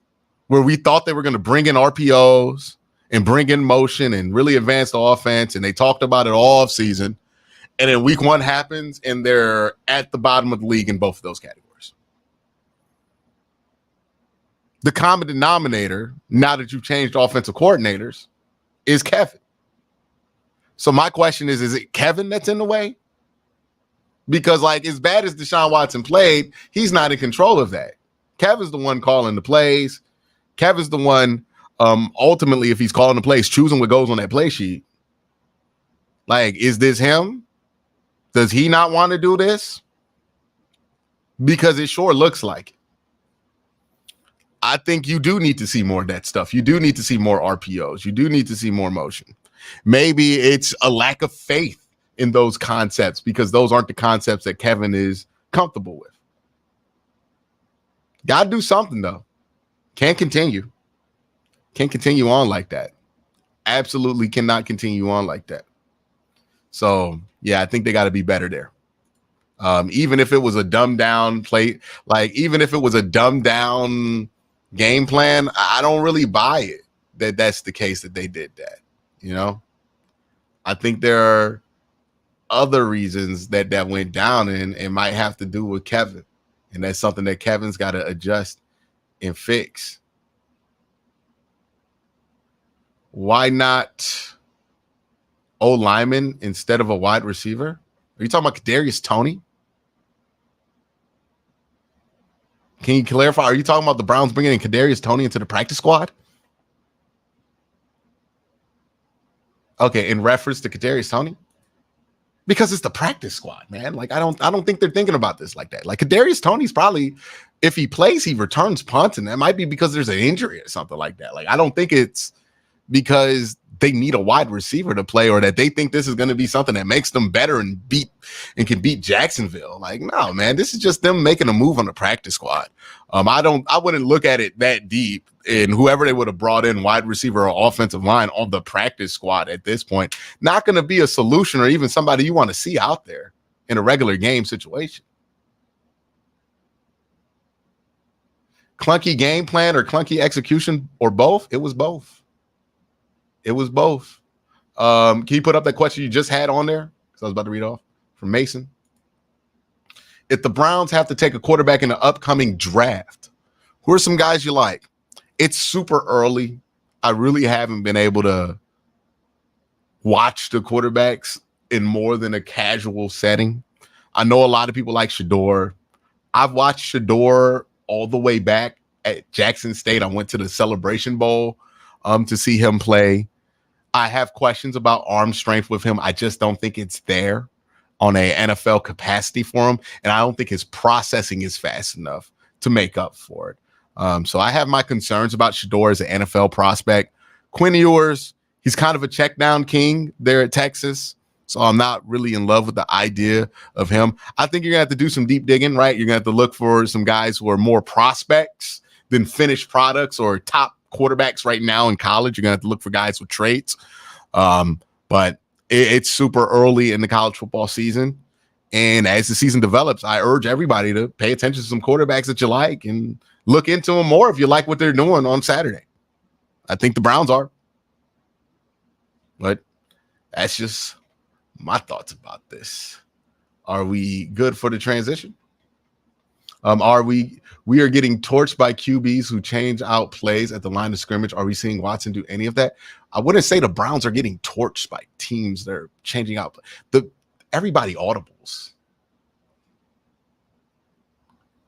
where we thought they were going to bring in RPOs and bring in motion and really advance the offense, and they talked about it all off season, and then week 1 happens and they're at the bottom of the league in both of those categories. The common denominator, now that you've changed offensive coordinators, is Kevin. So my question is it Kevin that's in the way? Because, like, as bad as Deshaun Watson played, he's not in control of that. Kevin's the one calling the plays. Kevin's the one, ultimately, if he's calling the plays, choosing what goes on that play sheet. Like, is this him? Does he not want to do this? Because it sure looks like it. I think you do need to see more of that stuff. You do need to see more RPOs. You do need to see more motion. Maybe it's a lack of faith in those concepts, because those aren't the concepts that Kevin is comfortable with. Got to do something, though. Can't continue. Can't continue on like that. Absolutely cannot continue on like that. So, yeah, I think they got to be better there. Even if it was a dumbed down play, like even if it was a dumbed down game plan, I don't really buy it that that's the case that they did that. You know, I think there are other reasons that went down, and it might have to do with Kevin. And that's something that Kevin's got to adjust and fix. Why not O-lineman instead of a wide receiver? Are you talking about Cedarius Tony? Can you clarify? Are you talking about the Browns bringing in Cedarius Tony into the practice squad? Okay, in reference to Cedarius Tony? Because it's the practice squad, man. Like, I don't think they're thinking about this like that. Like, Cedarius Tony's probably, if he plays, he returns punts, and that might be because there's an injury or something like that. Like, I don't think it's because they need a wide receiver to play, or that they think this is going to be something that makes them better and can beat Jacksonville. Like, no, man, this is just them making a move on the practice squad. I wouldn't look at it that deep. And whoever they would have brought in, wide receiver or offensive line, on the practice squad at this point, not going to be a solution or even somebody you want to see out there in a regular game situation. Clunky game plan or clunky execution, or both? It was both. It was both. Can you put up that question you just had on there? Because I was about to read off from Mason. If the Browns have to take a quarterback in the upcoming draft, who are some guys you like? It's super early. I really haven't been able to watch the quarterbacks in more than a casual setting. I know a lot of people like Shador. I've watched Shador all the way back at Jackson State. I went to the Celebration Bowl to see him play. I have questions about arm strength with him. I just don't think it's there on a NFL capacity for him. And I don't think his processing is fast enough to make up for it. So I have my concerns about Shador as an NFL prospect. Quinn Ewers, He's kind of a check down king there at Texas. So I'm not really in love with the idea of him. I think you're going to have to do some deep digging, right? You're going to have to look for some guys who are more prospects than finished products or top quarterbacks right now in college. You're going to have to look for guys with traits. But it's super early in the college football season. And as the season develops, I urge everybody to pay attention to some quarterbacks that you like and look into them more if you like what they're doing on Saturday. I think the Browns are. But that's just my thoughts about this. Are we good for the transition? We are getting torched by QBs who change out plays at the line of scrimmage. Are we seeing Watson do any of that? I wouldn't say the Browns are getting torched by teams that are changing out. Everybody audibles.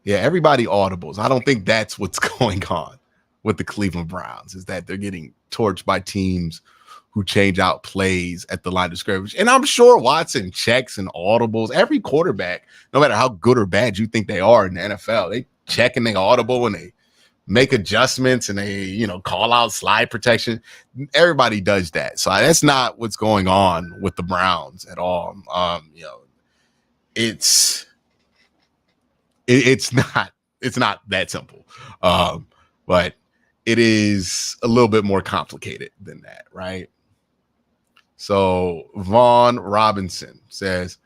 Yeah, everybody audibles. I don't think that's what's going on with the Cleveland Browns, is that they're getting torched by teams who change out plays at the line of scrimmage. And I'm sure Watson checks and audibles. Every quarterback, no matter how good or bad you think they are in the NFL, they check and they audible and they make adjustments and they, call out slide protection. Everybody does that. So that's not what's going on with the Browns at all. It's not that simple. But it is a little bit more complicated than that, right? So Vaughn Robinson says,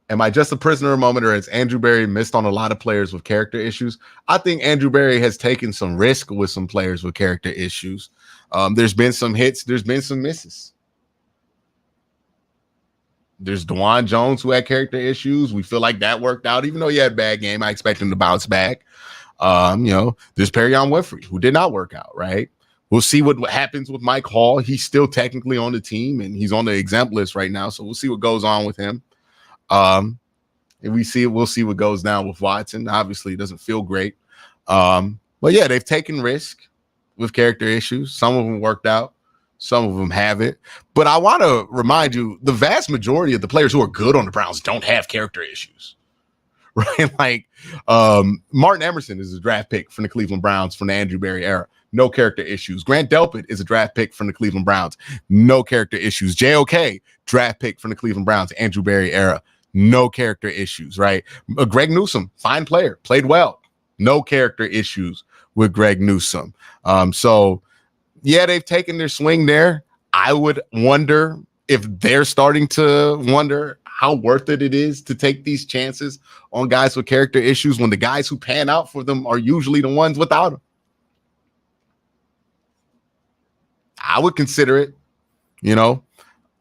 am I just a prisoner a moment, or has Andrew Berry missed on a lot of players with character issues? I think Andrew Berry has taken some risk with some players with character issues. There's been some hits. There's been some misses. There's DeJuan Jones who had character issues. We feel like that worked out. Even though he had a bad game, I expect him to bounce back. There's Perion Winfrey who did not work out, right? We'll see what happens with Mike Hall. He's still technically on the team, and he's on the exempt list right now. So we'll see what goes on with him. And we'll see what goes down with Watson. Obviously, it doesn't feel great. But yeah, they've taken risk with character issues. Some of them worked out. Some of them haven't. But I want to remind you, the vast majority of the players who are good on the Browns don't have character issues. Right? Like Martin Emerson is a draft pick from the Cleveland Browns from the Andrew Berry era. No character issues. Grant Delpit is a draft pick from the Cleveland Browns. No character issues. JOK, draft pick from the Cleveland Browns, Andrew Berry era. No character issues, right? Greg Newsome, fine player, played well. No character issues with Greg Newsome. So, yeah, they've taken their swing there. I would wonder if they're starting to wonder how worth it is to take these chances on guys with character issues when the guys who pan out for them are usually the ones without them. I would consider it,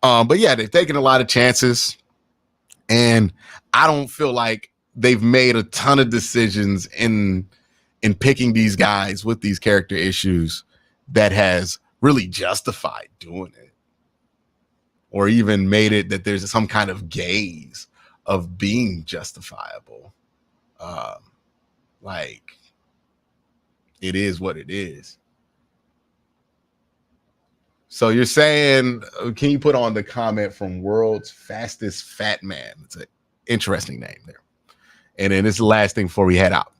but yeah, they've taken a lot of chances, and I don't feel like they've made a ton of decisions in picking these guys with these character issues that has really justified doing it, or even made it that there's some kind of gaze of being justifiable. Like, it is what it is. So you're saying, can you put on the comment from World's Fastest Fat Man? It's an interesting name there. And then it's the last thing before we head out.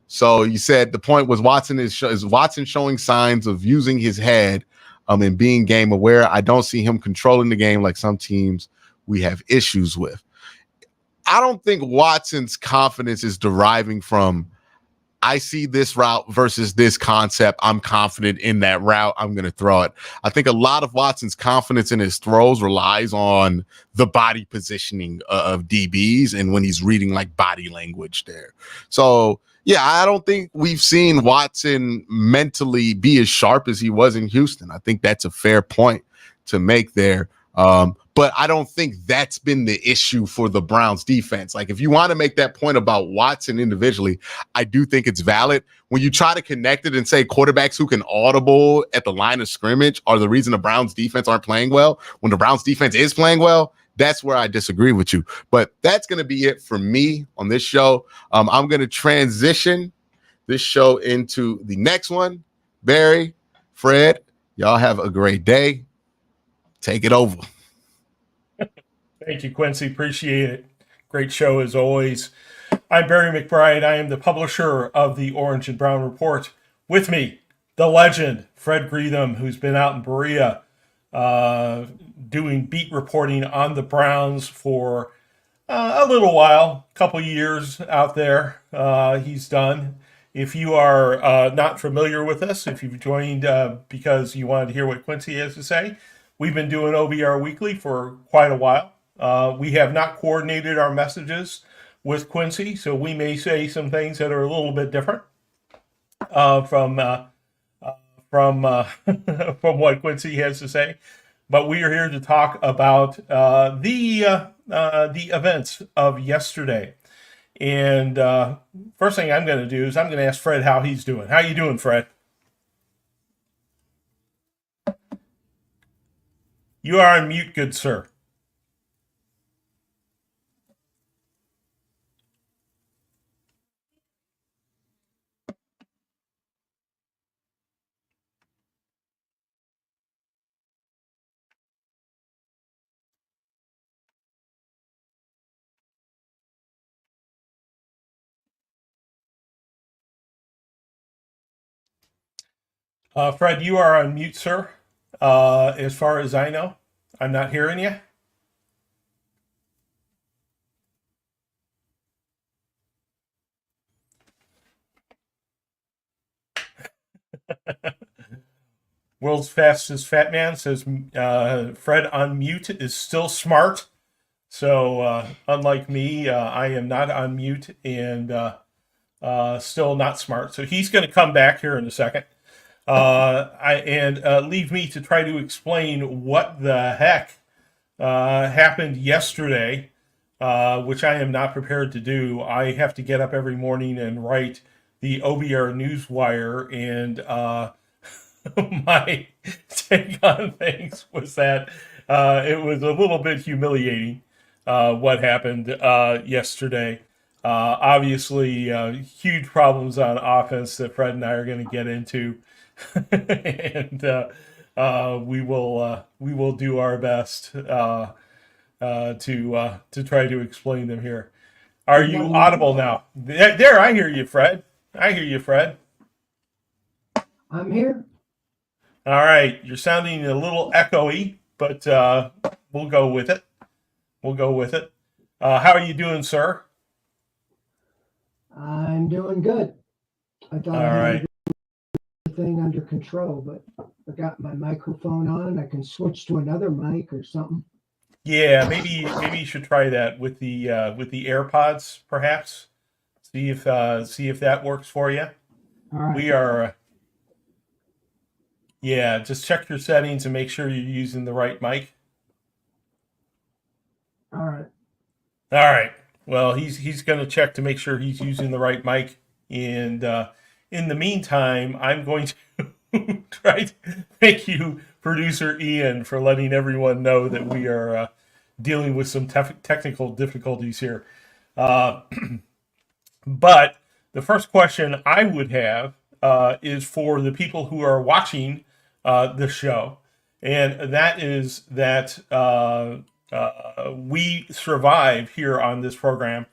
So you said the point was Watson is Watson showing signs of using his head and being game aware. I don't see him controlling the game like some teams we have issues with. I don't think Watson's confidence is deriving from, I see this route versus this concept. I'm confident in that route. I'm going to throw it. I think a lot of Watson's confidence in his throws relies on the body positioning of DBs and when he's reading like body language there. So, yeah, I don't think we've seen Watson mentally be as sharp as he was in Houston. I think that's a fair point to make there. But I don't think that's been the issue for the Browns defense. Like, if you want to make that point about Watson individually, I do think it's valid. When you try to connect it and say quarterbacks who can audible at the line of scrimmage are the reason the Browns defense aren't playing well, when the Browns defense is playing well, that's where I disagree with you. But that's going to be it for me on this show. I'm going to transition this show into the next one. Barry, Fred, y'all have a great day. Take it over. Thank you, Quincy. Appreciate it. Great show as always. I'm Barry McBride. I am the publisher of the Orange and Brown Report. With me, the legend, Fred Greetham, who's been out in Berea doing beat reporting on the Browns for a little while, couple years out there. He's done. If you are not familiar with us, if you've joined because you wanted to hear what Quincy has to say, we've been doing OBR Weekly for quite a while. We have not coordinated our messages with Quincy, so we may say some things that are a little bit different from from what Quincy has to say. But we are here to talk about the events of yesterday. And first thing I'm going to do is I'm going to ask Fred how he's doing. How you doing, Fred? You are on mute, good sir. Fred, you are on mute, sir. As far as I know, I'm not hearing you. World's fastest fat man says Fred on mute is still smart. So unlike me, I am not on mute and still not smart. So he's going to come back here in a second. Leave me to try to explain what the heck happened yesterday, which I am not prepared to do. I have to get up every morning and write the OBR Newswire, and my take on things was that it was a little bit humiliating what happened yesterday. Obviously, huge problems on offense that Fred and I are going to get into. And we will do our best to try to explain them here. Are you audible now? There, I hear you, Fred. I hear you, Fred. I'm here. All right, you're sounding a little echoey, but we'll go with it. We'll go with it. How are you doing, sir? I'm doing good. I thought I had everything under control, but I got my microphone on. I can switch to another mic or something. Yeah, maybe you should try that with the AirPods, perhaps. See if that works for you. All right. We are. Yeah, just check your settings and make sure you're using the right mic. All right. All right. Well, he's going to check to make sure he's using the right mic, and in the meantime, I'm going to try to thank you, producer Ian, for letting everyone know that we are dealing with some technical difficulties here. But the first question I would have is for the people who are watching the show, and that is that we survive here on this program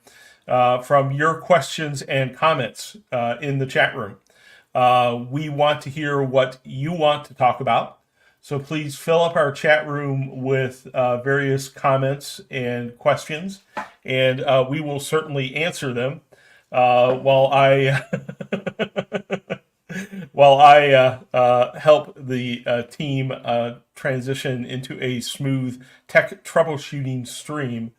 from your questions and comments in the chat room. We want to hear what you want to talk about. So please fill up our chat room with various comments and questions, and we will certainly answer them while I help the team transition into a smooth tech troubleshooting stream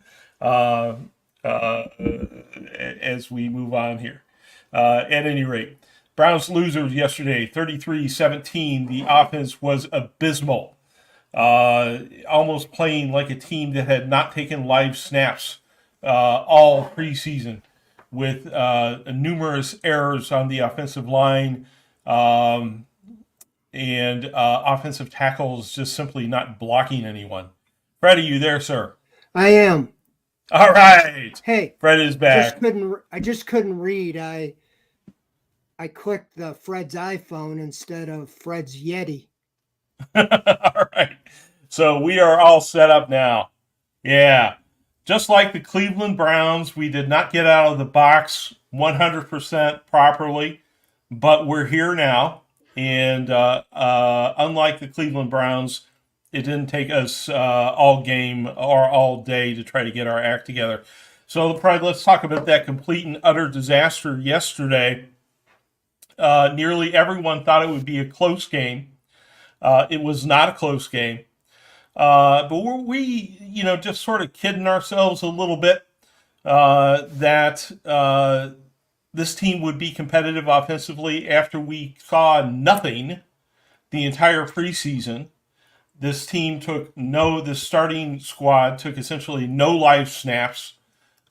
as we move on here. At any rate, Browns losers yesterday, 33-17. The offense was abysmal, almost playing like a team that had not taken live snaps all preseason, with numerous errors on the offensive line, and offensive tackles just simply not blocking anyone. Fred, are you there, sir? I am. All right. Hey, Fred is back. I just couldn't read. I clicked the Fred's iPhone instead of Fred's Yeti. All right. So we are all set up now. Yeah. Just like the Cleveland Browns, we did not get out of the box 100% properly, but we're here now. And unlike the Cleveland Browns, it didn't take us all game or all day to try to get our act together. So probably let's talk about that complete and utter disaster yesterday. Nearly everyone thought it would be a close game. It was not a close game. But were we, just sort of kidding ourselves a little bit that this team would be competitive offensively after we saw nothing the entire preseason? This team the starting squad took essentially no live snaps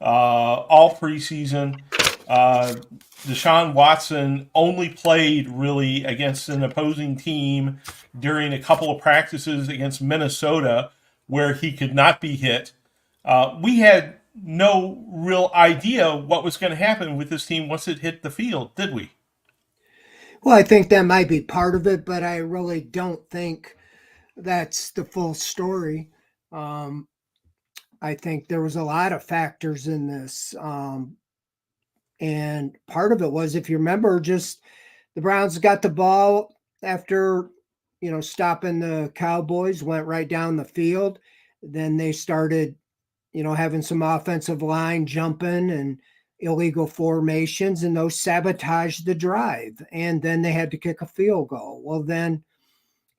all preseason. Deshaun Watson only played really against an opposing team during a couple of practices against Minnesota where he could not be hit. We had no real idea what was going to happen with this team once it hit the field, did we? Well, I think that might be part of it, but I really don't think that's the full story. I think there was a lot of factors in this. And part of it was, if you remember, just the Browns got the ball after, stopping the Cowboys, went right down the field. Then they started, having some offensive line jumping and illegal formations, and those sabotaged the drive. And then they had to kick a field goal. Well, then,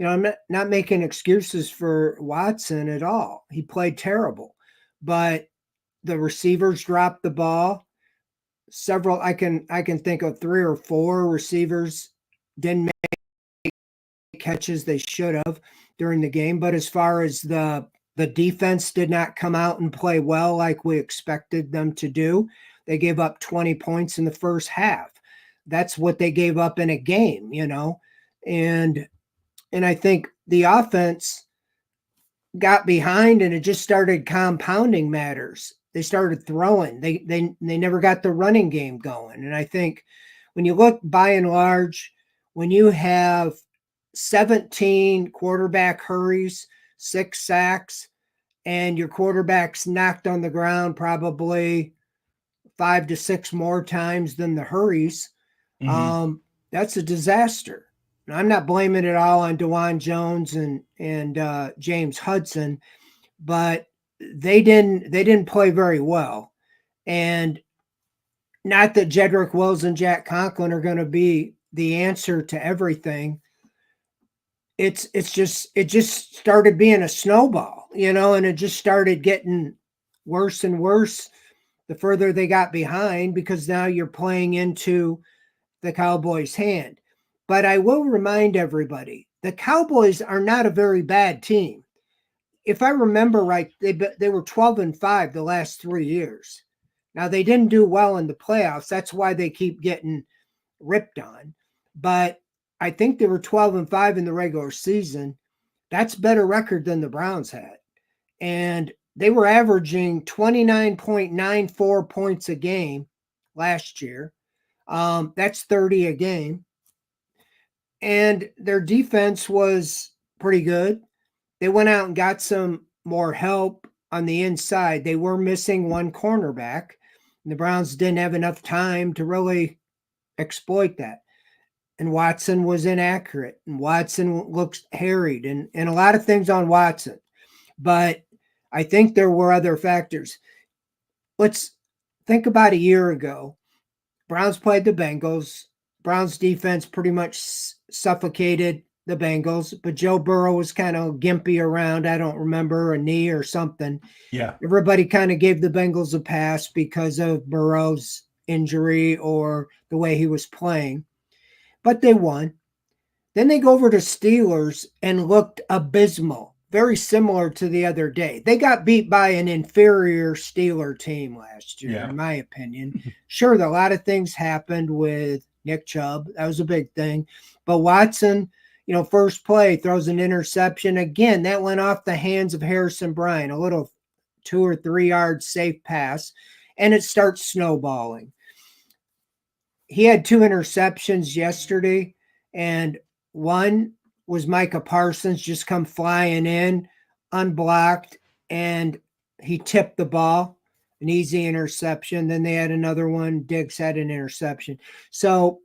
I'm not making excuses for Watson at all. He played terrible, but the receivers dropped the ball. I can think of 3 or 4 receivers didn't make catches they should have during the game. But as far as the defense did not come out and play well like we expected them to do. They gave up 20 points in the first half. That's what they gave up in a game, and I think the offense got behind and it just started compounding matters. They started throwing. They never got the running game going. And I think when you look by and large, when you have 17 quarterback hurries, 6 sacks, and your quarterback's knocked on the ground probably 5 to 6 more times than the hurries, that's a disaster. And I'm not blaming it all on DeJuan Jones and James Hudson, but they didn't play very well. And not that Jedrick Wills and Jack Conklin are going to be the answer to everything. It just started being a snowball, and it just started getting worse and worse the further they got behind, because now you're playing into the Cowboys' hand. But I will remind everybody, the Cowboys are not a very bad team. If I remember right, they were 12-5 the last 3 years. Now, they didn't do well in the playoffs. That's why they keep getting ripped on. But I think they were 12-5 in the regular season. That's a better record than the Browns had. And they were averaging 29.94 points a game last year. That's 30 a game. And their defense was pretty good. They went out and got some more help on the inside. They were missing one cornerback. And the Browns didn't have enough time to really exploit that. And Watson was inaccurate. And Watson looks harried. And a lot of things on Watson. But I think there were other factors. Let's think about a year ago. Browns played the Bengals. Browns defense pretty much suffocated the Bengals, but Joe Burrow was kind of gimpy around. I don't remember, a knee or something. Yeah. Everybody kind of gave the Bengals a pass because of Burrow's injury or the way he was playing, but they won. Then they go over to Steelers and looked abysmal, very similar to the other day. They got beat by an inferior Steeler team last year, in my opinion. Sure, a lot of things happened with Nick Chubb. That was a big thing. But Watson, first play, throws an interception. Again, that went off the hands of Harrison Bryant, a little 2 or 3 yard safe pass, and it starts snowballing. He had 2 interceptions yesterday, and one was Micah Parsons just come flying in, unblocked, and he tipped the ball, an easy interception. Then they had another one. Diggs had an interception. So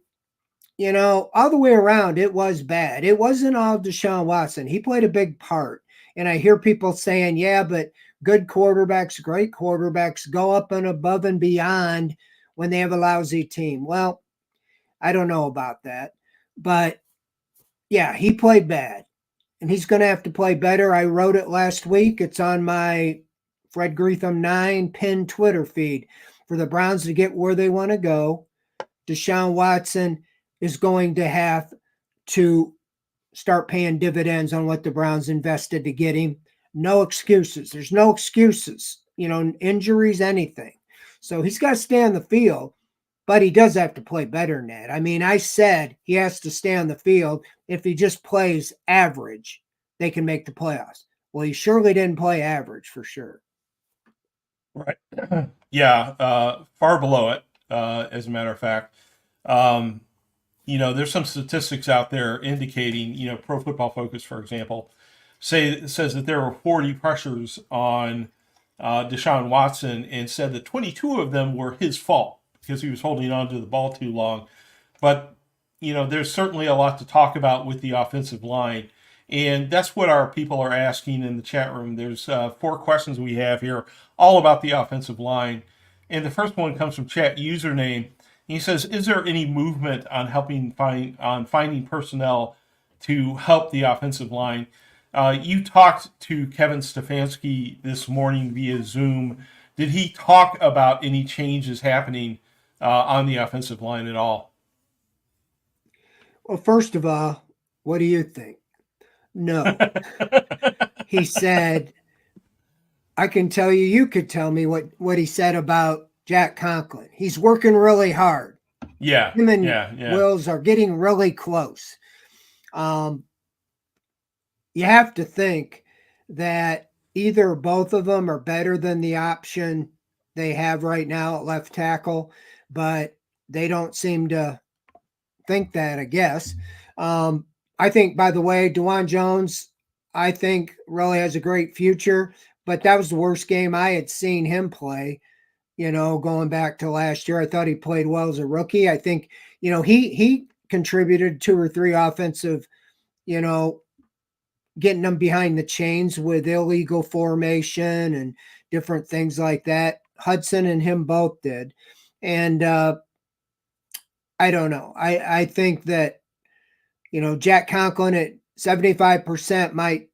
all the way around, it was bad. It wasn't all Deshaun Watson. He played a big part. And I hear people saying, yeah, but good quarterbacks, great quarterbacks go up and above and beyond when they have a lousy team. Well, I don't know about that. But yeah, he played bad. And he's going to have to play better. I wrote it last week. It's on my Fred Greetham 9 pinned Twitter feed. For the Browns to get where they want to go, Deshaun Watson is going to have to start paying dividends on what the Browns invested to get him. No excuses. There's no excuses, injuries, anything. So he's got to stay on the field, but he does have to play better than that. I mean, I said he has to stay on the field. If he just plays average, they can make the playoffs. Well, he surely didn't play average for sure. Right. Yeah, far below it, as a matter of fact. There's some statistics out there indicating, Pro Football Focus, for example, says that there were 40 pressures on Deshaun Watson and said that 22 of them were his fault because he was holding on to the ball too long. But, there's certainly a lot to talk about with the offensive line. And that's what our people are asking in the chat room. There's 4 questions we have here, all about the offensive line. And the first one comes from chat username. He says, is there any movement on finding personnel to help the offensive line? You talked to Kevin Stefanski this morning via Zoom. Did he talk about any changes happening on the offensive line at all? Well, first of all, what do you think? No. He said, I can tell you, you could tell me what he said about Jack Conklin. He's working really hard. Yeah. Him and yeah. Wills are getting really close. You have to think that either both of them are better than the option they have right now at left tackle, but they don't seem to think that, I guess. I think, by the way, DeJuan Jones, I think really has a great future, but that was the worst game I had seen him play, going back to last year. I thought he played well as a rookie. I think, he contributed 2 or 3 offensive, getting them behind the chains with illegal formation and different things like that. Hudson and him both did. And I don't know. I think that, Jack Conklin at 75% might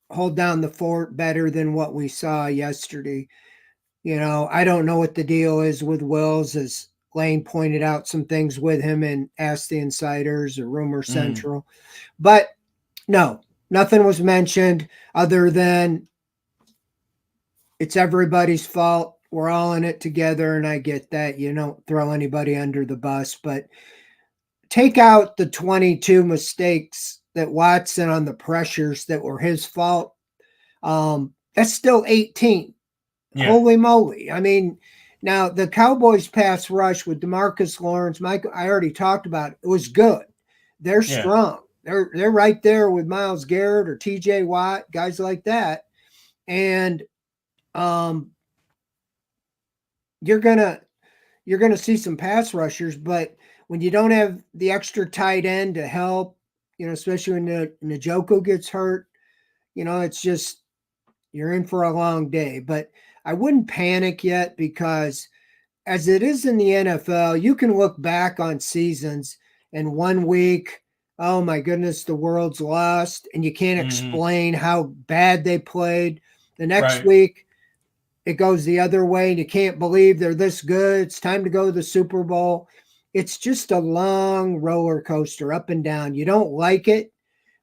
hold down the fort better than what we saw yesterday. I don't know what the deal is with Wills, as Lane pointed out some things with him and Ask the Insiders or Rumor Central. But no, nothing was mentioned other than it's everybody's fault. We're all in it together, and I get that. You don't throw anybody under the bus, but take out the 22 mistakes that Watson on the pressures that were his fault. That's still 18. Yeah. Holy moly. I mean, now the Cowboys pass rush with DeMarcus Lawrence, Michael, I already talked about it, was good. They're strong. They're right there with Myles Garrett or TJ Watt, guys like that. And you're gonna see some pass rushers, but when you don't have the extra tight end to help, especially when Njoku gets hurt, it's just you're in for a long day. But I wouldn't panic yet, because as it is in the NFL, you can look back on seasons and 1 week, oh my goodness, the world's lost, and you can't explain how bad they played. The next week, it goes the other way, and you can't believe they're this good. It's time to go to the Super Bowl. It's just a long roller coaster up and down. You don't like it,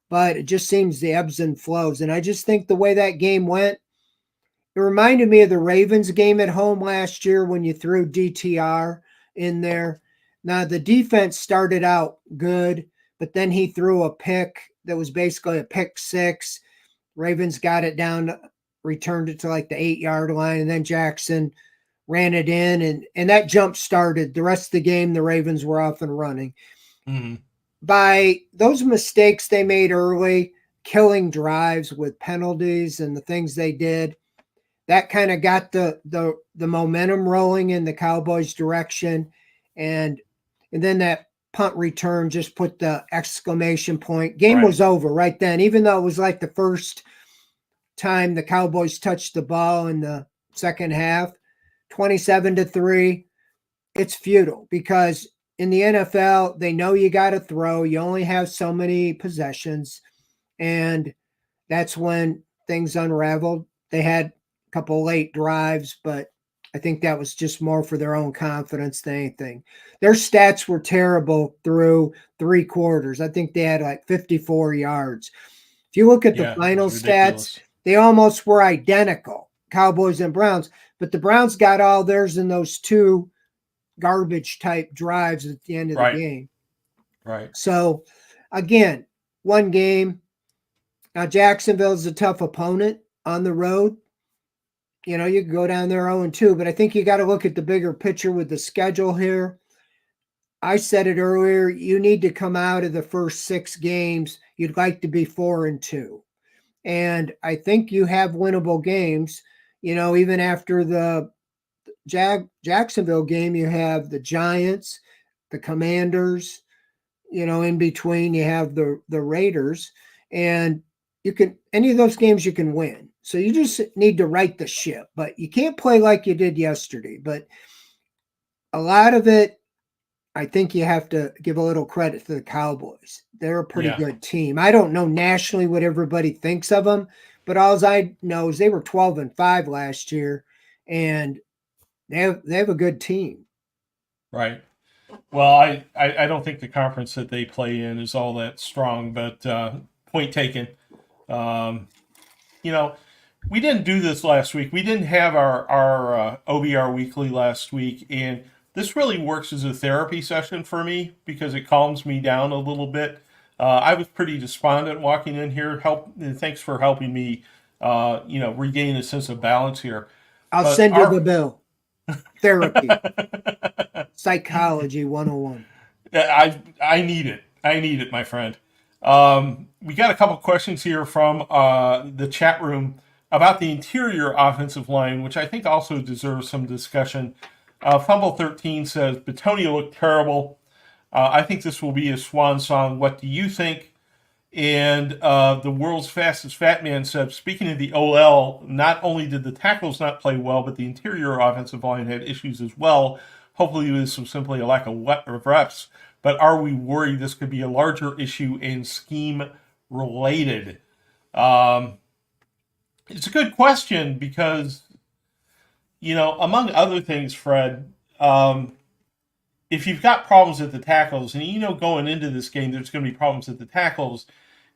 but it just seems the ebbs and flows. And I just think the way that game went, it reminded me of the Ravens game at home last year when you threw DTR in there. Now, the defense started out good, but then he threw a pick that was basically a pick 6. Ravens got it down, returned it to like the 8-yard line, and then Jackson ran it in, and that jump started. The rest of the game, the Ravens were off and running. By those mistakes they made early, killing drives with penalties and the things they did, that kind of got the momentum rolling in the Cowboys' direction. And then that punt return just put the exclamation point. Game Right. was over right then, even though it was like the first time the Cowboys touched the ball in the second half, 27-3. It's futile because in the NFL, they know you got to throw. You only have so many possessions. And that's when things unraveled. They had a couple late drives, but I think that was just more for their own confidence than anything. Their stats were terrible through 3 quarters. I think they had like 54 yards. If you look at the final stats, they almost were identical, Cowboys and Browns, but the Browns got all theirs in those 2 garbage type drives at the end of the game. Right. So again, one game. Now Jacksonville is a tough opponent on the road. You know, you can go down there 0-2, but I think you got to look at the bigger picture with the schedule here. I said it earlier, you need to come out of the first 6 games. You'd like to be 4-2. And I think you have winnable games. You know, even after the Jacksonville game, you have the Giants, the Commanders, you know, in between you have the Raiders, and you can, any of those games you can win. So you just need to right the ship, but you can't play like you did yesterday. But a lot of it, I think you have to give a little credit to the Cowboys. They're a pretty good team. I don't know nationally what everybody thinks of them, but all I know is they were 12-5 last year, and they have a good team. Right. Well, I don't think the conference that they play in is all that strong, but point taken. You know, we didn't do this last week. We didn't have our OBR Weekly last week, and this really works as a therapy session for me because it calms me down a little bit. I was pretty despondent walking in here. Thanks for helping me, regain a sense of balance here. I'll send you the bill. Therapy. Psychology 101. I need it. I need it, my friend. We got a couple questions here from the chat room about the interior offensive line, which I think also deserves some discussion. Fumble 13 says, Bitonio looked terrible. I think this will be a swan song. What do you think? And the world's fastest fat man said, speaking of the OL, not only did the tackles not play well, but the interior offensive line had issues as well. Hopefully this was simply a lack of reps. But are we worried this could be a larger issue and scheme related? It's a good question because, among other things, Fred, if you've got problems at the tackles, and going into this game there's going to be problems at the tackles,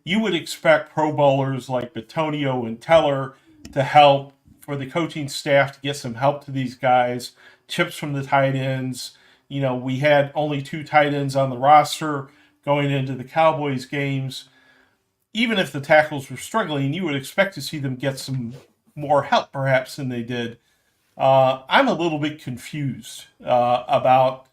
you would expect Pro Bowlers like Bitonio and Teller to help, for the coaching staff to get some help to these guys, chips from the tight ends. We had only 2 tight ends on the roster going into the Cowboys games. Even if the tackles were struggling, you would expect to see them get some more help perhaps than they did. I'm a little bit confused about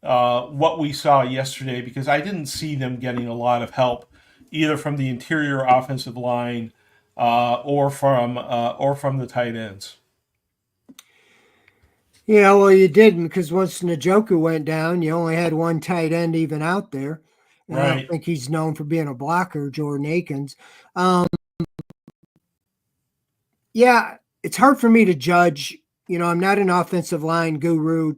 what we saw yesterday because I didn't see them getting a lot of help either from the interior offensive line or from the tight ends. Yeah, well, you didn't because once Njoku went down, you only had 1 tight end even out there. And right. I don't think he's known for being a blocker, Jordan Akins. Yeah, it's hard for me to judge. I'm not an offensive line guru.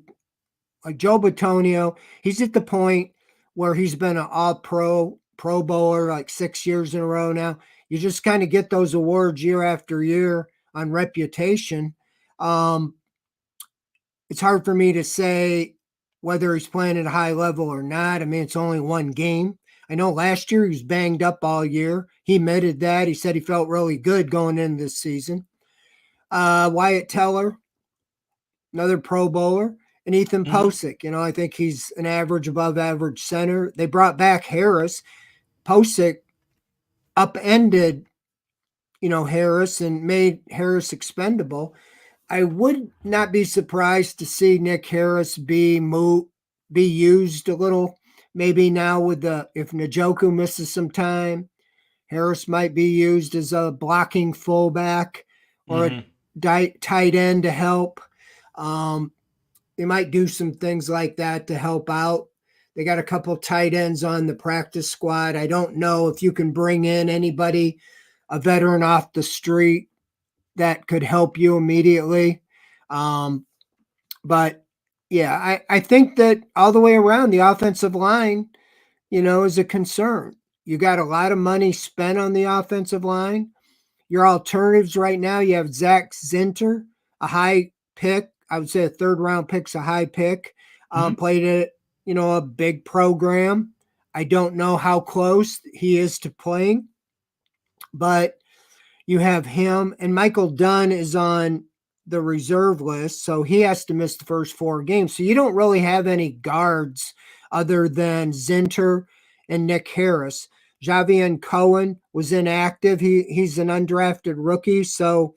Like Joe Bitonio, he's at the point where he's been an all-pro, Pro Bowler like 6 years in a row now. You just kind of get those awards year after year on reputation. It's hard for me to say whether he's playing at a high level or not. I mean, it's only 1 game. I know last year he was banged up all year. He admitted that. He said he felt really good going into this season. Wyatt Teller, another Pro Bowler, and Ethan Posick. I think he's an average, above average center. They brought back Harris. Posick upended, Harris and made Harris expendable. I would not be surprised to see Nick Harris be used a little. Maybe now if Njoku misses some time, Harris might be used as a blocking fullback or a tight end to help. They might do some things like that to help out They got a couple tight ends on the practice squad. I don't know if you can bring in anybody, a veteran off the street that could help you immediately. But yeah, I think that all the way around the offensive line, is a concern. You got a lot of money spent on the offensive line. Your alternatives right now, you have Zach Zinter, a high pick. I would say a third round pick's a high pick. Played at, a big program. I don't know how close he is to playing, but you have him, and Michael Dunn is on the reserve list, so he has to miss the first 4 games. So you don't really have any guards other than Zinter and Nick Harris. Javian Cohen was inactive. He's an undrafted rookie, so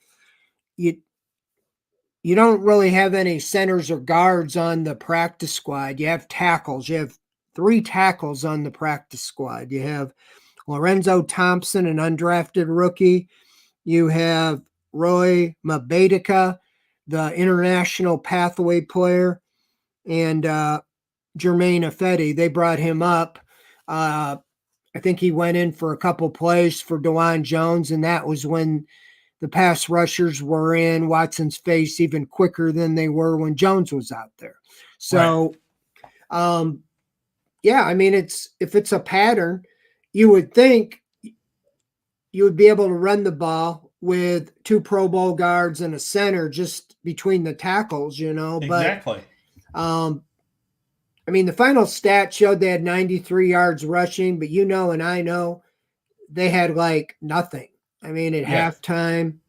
you don't really have any centers or guards on the practice squad. You have tackles. You have 3 tackles on the practice squad. You have Lorenzo Thompson, an undrafted rookie. You have Roy Mabedica, the international pathway player, and Jermaine Ifedi. They brought him up. I think he went in for a couple plays for DeJuan Jones, and that was when the pass rushers were in Watson's face even quicker than they were when Jones was out there. So, right. Yeah, I mean, if it's a pattern, you would think you would be able to run the ball with 2 Pro Bowl guards and a center just between the tackles, Exactly. But, I mean, the final stat showed they had 93 yards rushing, but and I know they had like nothing. I mean, at halftime,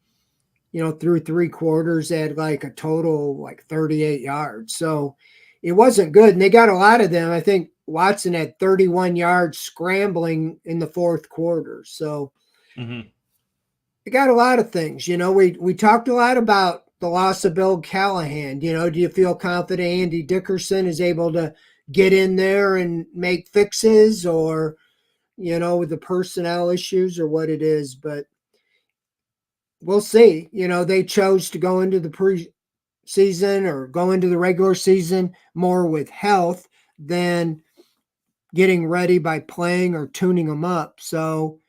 through 3 quarters, they had like a total like 38 yards. So it wasn't good. And they got a lot of them. I think Watson had 31 yards scrambling in the 4th quarter. So they got a lot of things. We talked a lot about the loss of Bill Callahan. Do you feel confident Andy Dickerson is able to get in there and make fixes, or, with the personnel issues or what it is? But we'll see. They chose to go into the preseason or go into the regular season more with health than getting ready by playing or tuning them up. So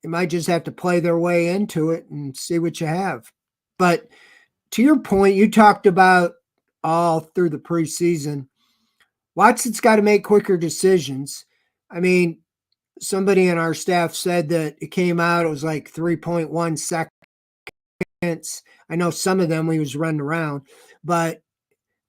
you might just have to play their way into it and see what you have. But to your point, you talked about all through the preseason, Watson's got to make quicker decisions. I mean, somebody in our staff said that it came out, it was like 3.1 seconds. I know some of them he was running around, but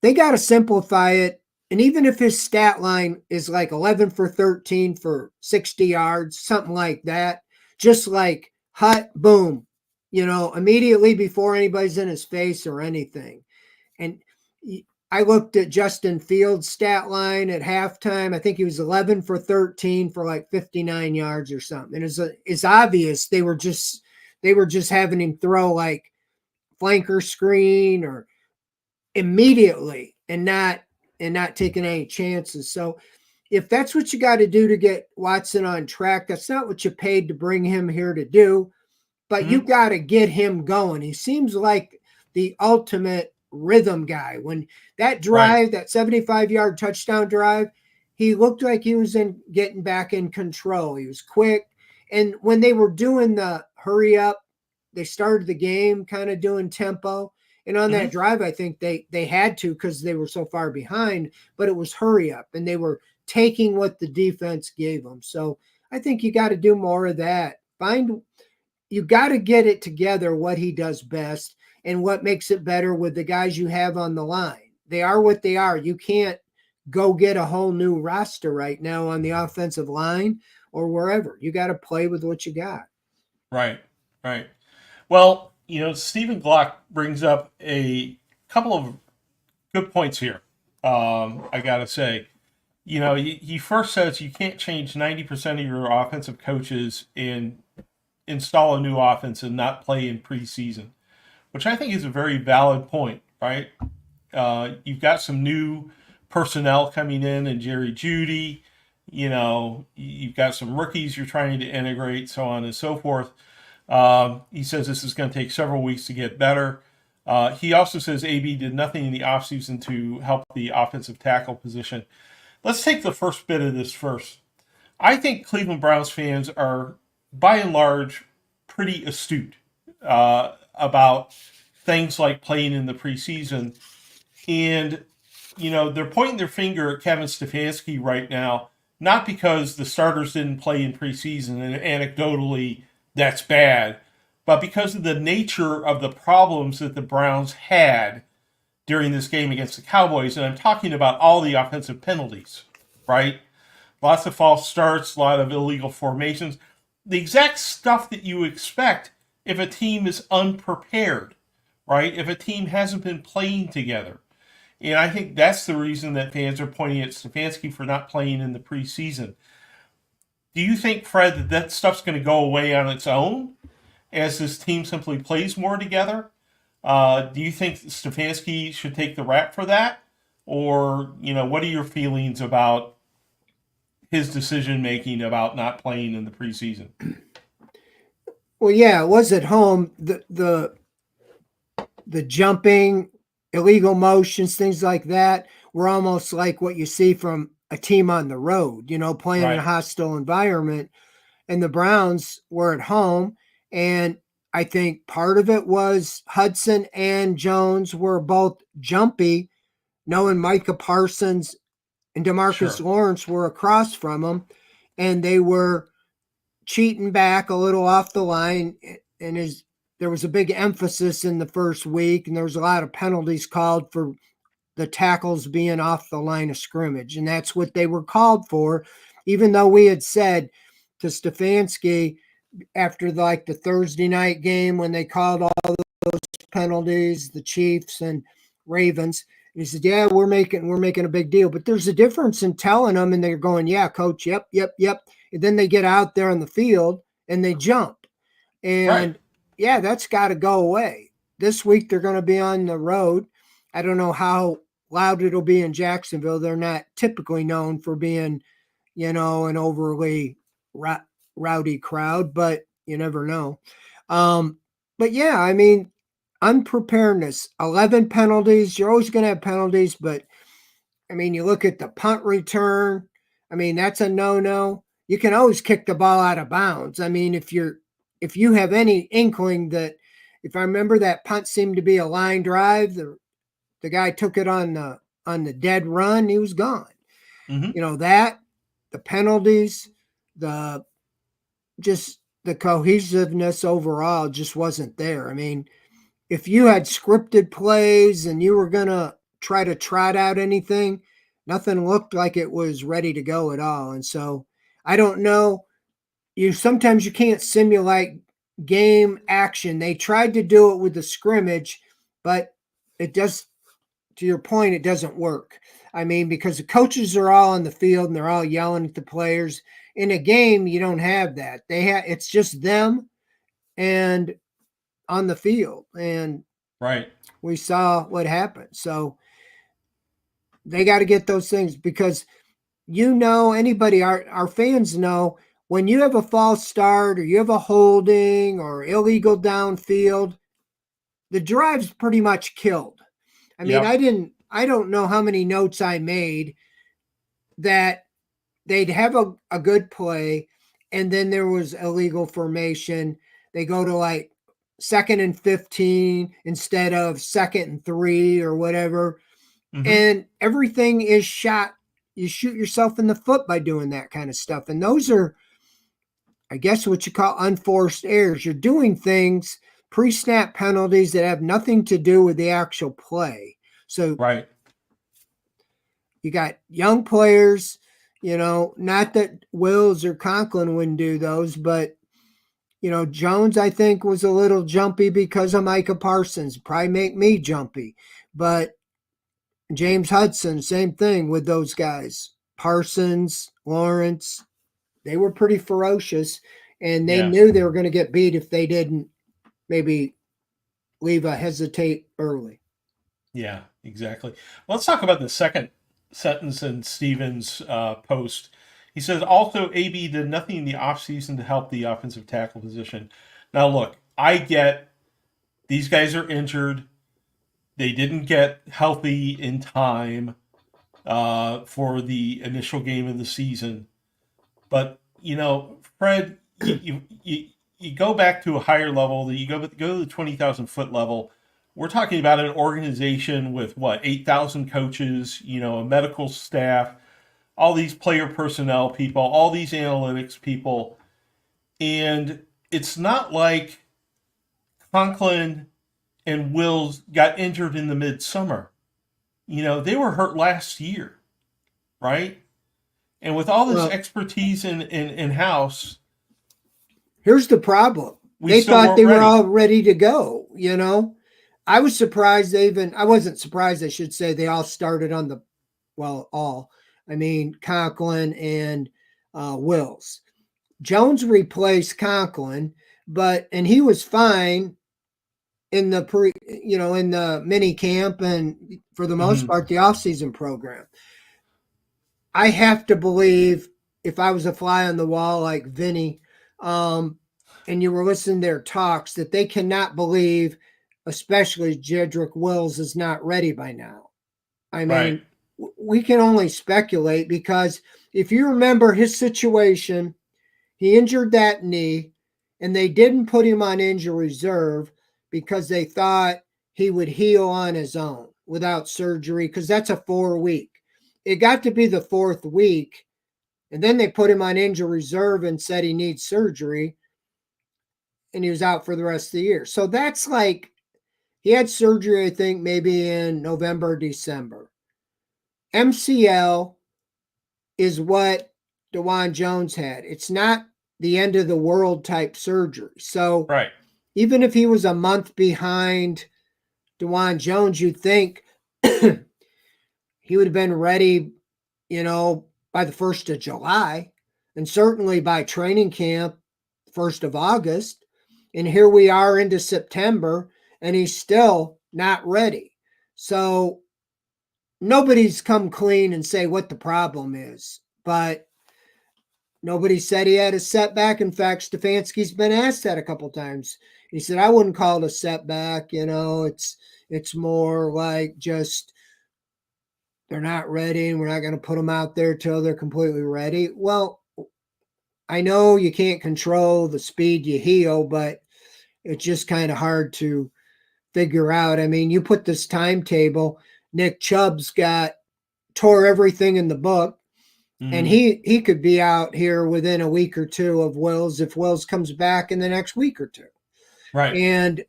they got to simplify it. And even if his stat line is like 11 for 13 for 60 yards, something like that, just like hut, boom, immediately before anybody's in his face or anything. And I looked at Justin Fields' stat line at halftime. I think he was 11 for 13 for like 59 yards or something. And it's obvious they were just having him throw like flanker screen or immediately and not taking any chances. So if that's what you got to do to get Watson on track, that's not what you paid to bring him here to do, but you got to get him going. He seems like the ultimate rhythm guy. When that drive, that 75-yard touchdown drive, he looked like he was getting back in control. He was quick. And when they were doing the hurry up, they started the game kind of doing tempo. And on that drive, I think they had to, because they were so far behind, but it was hurry up and they were taking what the defense gave them. So I think you got to do more of that. You got to get it together, what he does best and what makes it better with the guys you have on the line. They are what they are. You can't go get a whole new roster right now on the offensive line or wherever. You got to play with what you got. Right. Well, Stephen Glock brings up a couple of good points here. I got to say, he first says you can't change 90% of your offensive coaches and install a new offense and not play in preseason, which I think is a very valid point, right? You've got some new personnel coming in and Jerry Jeudy, you've got some rookies you're trying to integrate, so on and so forth. He says this is going to take several weeks to get better. He also says AB did nothing in the offseason to help the offensive tackle position. let's take the first bit of this first. I think Cleveland Browns fans are, by and large, pretty astute about things like playing in the preseason. And, they're pointing their finger at Kevin Stefanski right now, not because the starters didn't play in preseason and anecdotally that's bad, but because of the nature of the problems that the Browns had during this game against the Cowboys. And I'm talking about all the offensive penalties, right? Lots of false starts, a lot of illegal formations. The exact stuff that you expect if a team is unprepared, right? If a team hasn't been playing together. And I think that's the reason that fans are pointing at Stefanski for not playing in the preseason. Do you think, Fred, that that stuff's going to go away on its own as this team simply plays more together? Do you think Stefanski should take the rap for that? Or, what are your feelings about his decision-making about not playing in the preseason? Well, yeah, it was at home. The jumping, illegal motions, things like that were almost like what you see from a team on the road, playing in a hostile environment. And the Browns were at home. And I think part of it was Hudson and Jones were both jumpy, knowing Micah Parsons and DeMarcus Lawrence were across from them. And they were cheating back a little off the line. And there was a big emphasis in the first week, and there was a lot of penalties called for the tackles being off the line of scrimmage. And that's what they were called for, even though we had said to Stefanski after the Thursday night game when they called all those penalties, the Chiefs and Ravens, and he said, yeah, we're making a big deal. But there's a difference in telling them and they're going, yeah, coach, yep. And then they get out there on the field and they jump. And yeah, that's got to go away. This week they're going to be on the road. I don't know how loud it'll be in Jacksonville. They're not typically known for being, an overly rowdy crowd, but you never know. But yeah, I mean, unpreparedness, 11 penalties. You're always going to have penalties, but I mean, you look at the punt return. I mean, that's a no-no. You can always kick the ball out of bounds. I mean, if you have any inkling that, if I remember, that punt seemed to be a line drive, the guy took it on the dead run, he was gone. Mm-hmm. That, the penalties, the cohesiveness overall just wasn't there. I mean, if you had scripted plays and you were going to try to trot out anything, nothing looked like it was ready to go at all. And so I don't know. Sometimes you can't simulate game action. They tried to do it with the scrimmage, but it does, to your point, it doesn't work. I mean, because the coaches are all on the field and they're all yelling at the players. In a game, you don't have that. It's just them and on the field. And we saw what happened. So they got to get those things, because anybody, our fans know, when you have a false start or you have a holding or illegal downfield, the drive's pretty much killed. I mean, I don't know how many notes I made that they'd have a good play and then there was illegal formation. They go to 2nd and 15 instead of 2nd and 3 or whatever. Mm-hmm. And everything is shot. You shoot yourself in the foot by doing that kind of stuff. And those are, I guess, what you call unforced errors. You're doing things, pre-snap penalties that have nothing to do with the actual play. So you got young players, not that Wills or Conklin wouldn't do those, but, Jones, I think, was a little jumpy because of Micah Parsons. Probably make me jumpy. But James Hudson, same thing with those guys. Parsons, Lawrence, they were pretty ferocious, and they knew they were going to get beat if they didn't maybe leave a hesitate early. Yeah, exactly. Let's talk about the second sentence in Stevens' post. He says, also, AB did nothing in the offseason to help the offensive tackle position. Now, look, I get these guys are injured. They didn't get healthy in time. for the initial game of the season. But, Fred, you go back to a higher level, you go to the 20,000-foot level. We're talking about an organization with, 8,000 coaches, a medical staff, all these player personnel people, all these analytics people. And it's not like Conklin and Wills got injured in the midsummer. They were hurt last year, right? And with all this expertise in-house, here's the problem. They thought they were all ready to go, I was surprised I wasn't surprised, I should say, they all started on Conklin and Wills. Jones replaced Conklin, and he was fine in the in the mini camp and for the most part, the offseason program. I have to believe, if I was a fly on the wall like Vinny, and you were listening to their talks, that they cannot believe, especially Jedrick Wills, is not ready by now. Right. We can only speculate, because if you remember his situation, he injured that knee, and they didn't put him on injury reserve because they thought he would heal on his own without surgery, because that's a 4-week. It got to be the 4th week, and then they put him on injury reserve and said he needs surgery, and he was out for the rest of the year. So that's like, he had surgery, I think, maybe in November, December. MCL is what DeJuan Jones had. It's not the end of the world type surgery. So right. Even if he was a month behind DeJuan Jones, you'd think he would have been ready, by the 1st of July, and certainly by training camp, 1st of August. And here we are into September, and he's still not ready. So nobody's come clean and say what the problem is, but nobody said he had a setback. In fact, Stefanski's been asked that a couple times. He said, I wouldn't call it a setback. It's more like just they're not ready, and we're not going to put them out there till they're completely ready. Well, I know you can't control the speed you heal, but it's just kind of hard to figure out. You put this timetable, Nick Chubb's tore everything in the book. And he could be out here within a week or two of Wills, if Wills comes back in the next week or two. Right. And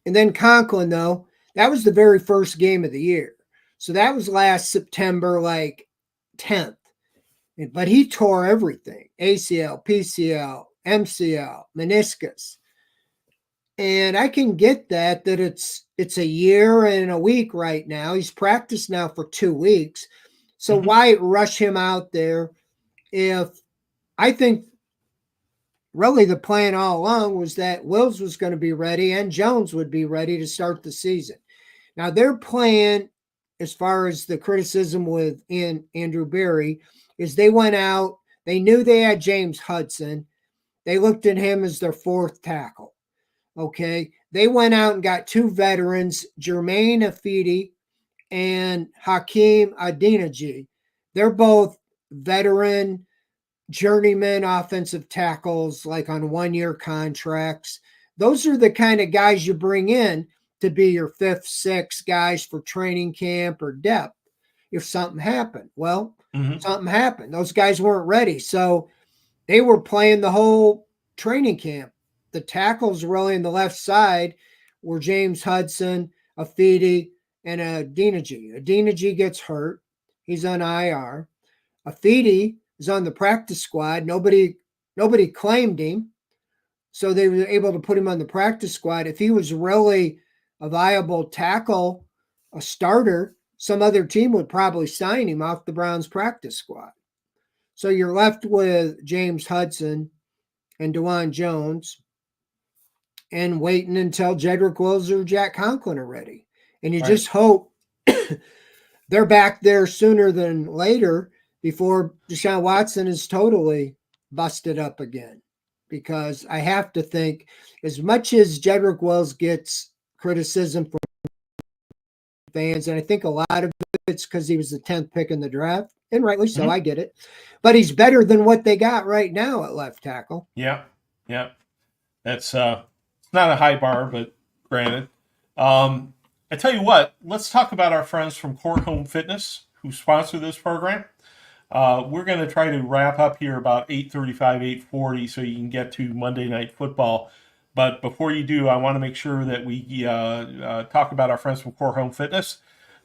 then Conklin, though, that was the very first game of the year. So that was last September, 10th. But he tore everything: ACL, PCL, MCL, meniscus. And I can get that it's a year and a week right now. He's practiced now for 2 weeks. So why rush him out there? If I think really the plan all along was that Wills was going to be ready and Jones would be ready to start the season. Now their plan, as far as the criticism with Andrew Berry, is they went out, they knew they had James Hudson. They looked at him as their 4th tackle. Okay. They went out and got 2 veterans, Jermaine Afidi and Hakeem Adeniji. They're both veteran journeyman offensive tackles, on 1-year contracts. Those are the kind of guys you bring in to be your 5th, 6th guys for training camp or depth if something happened. Well, something happened. Those guys weren't ready. So they were playing the whole training camp. The tackles really on the left side were James Hudson, Afidi, and Adeniji. Adeniji gets hurt. He's on IR. Afidi is on the practice squad. Nobody claimed him, so they were able to put him on the practice squad. If he was really a viable tackle, a starter, some other team would probably sign him off the Browns practice squad. So you're left with James Hudson and DeJuan Jones and waiting until Jedrick Wills or Jack Conklin are ready. And you just hope they're back there sooner than later before Deshaun Watson is totally busted up again. Because I have to think, as much as Jedrick Wills gets criticism from fans, and I think a lot of it's because he was the 10th pick in the draft, and rightly so, I get it. But he's better than what they got right now at left tackle. Yeah. That's not a high bar, but granted. I tell you what, let's talk about our friends from Core Home Fitness who sponsor this program. We're going to try to wrap up here about 8:35, 8:40 so you can get to Monday Night Football. But before you do, I want to make sure that we talk about our friends from Core Home Fitness.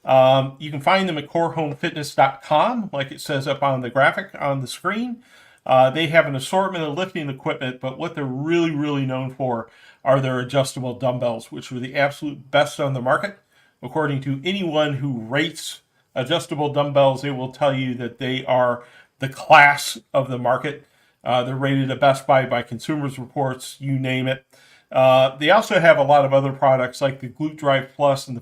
You can find them at corehomefitness.com, like it says up on the graphic on the screen. They have an assortment of lifting equipment, but what they're really, really known for are their adjustable dumbbells, which are the absolute best on the market. According to anyone who rates adjustable dumbbells, they will tell you that they are the class of the market. They're rated at Best Buy by Consumers Reports, you name it. They also have a lot of other products like the Glute Drive Plus and the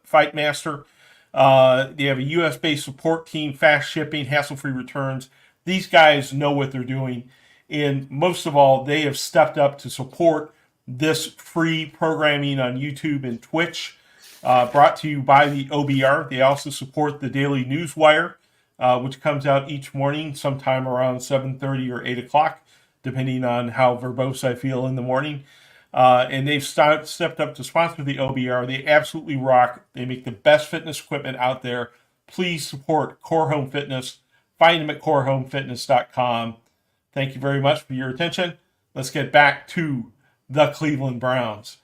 Fight Master. They have a US-based support team, fast shipping, hassle-free returns. These guys know what they're doing. And most of all, they have stepped up to support this free programming on YouTube and Twitch, brought to you by the OBR. They also support the Daily Newswire, which comes out each morning sometime around 7:30 or 8 o'clock, depending on how verbose I feel in the morning. And they've stepped up to sponsor the OBR. They absolutely rock. They make the best fitness equipment out there. Please support Core Home Fitness. Find them at corehomefitness.com. Thank you very much for your attention. Let's get back to the Cleveland Browns.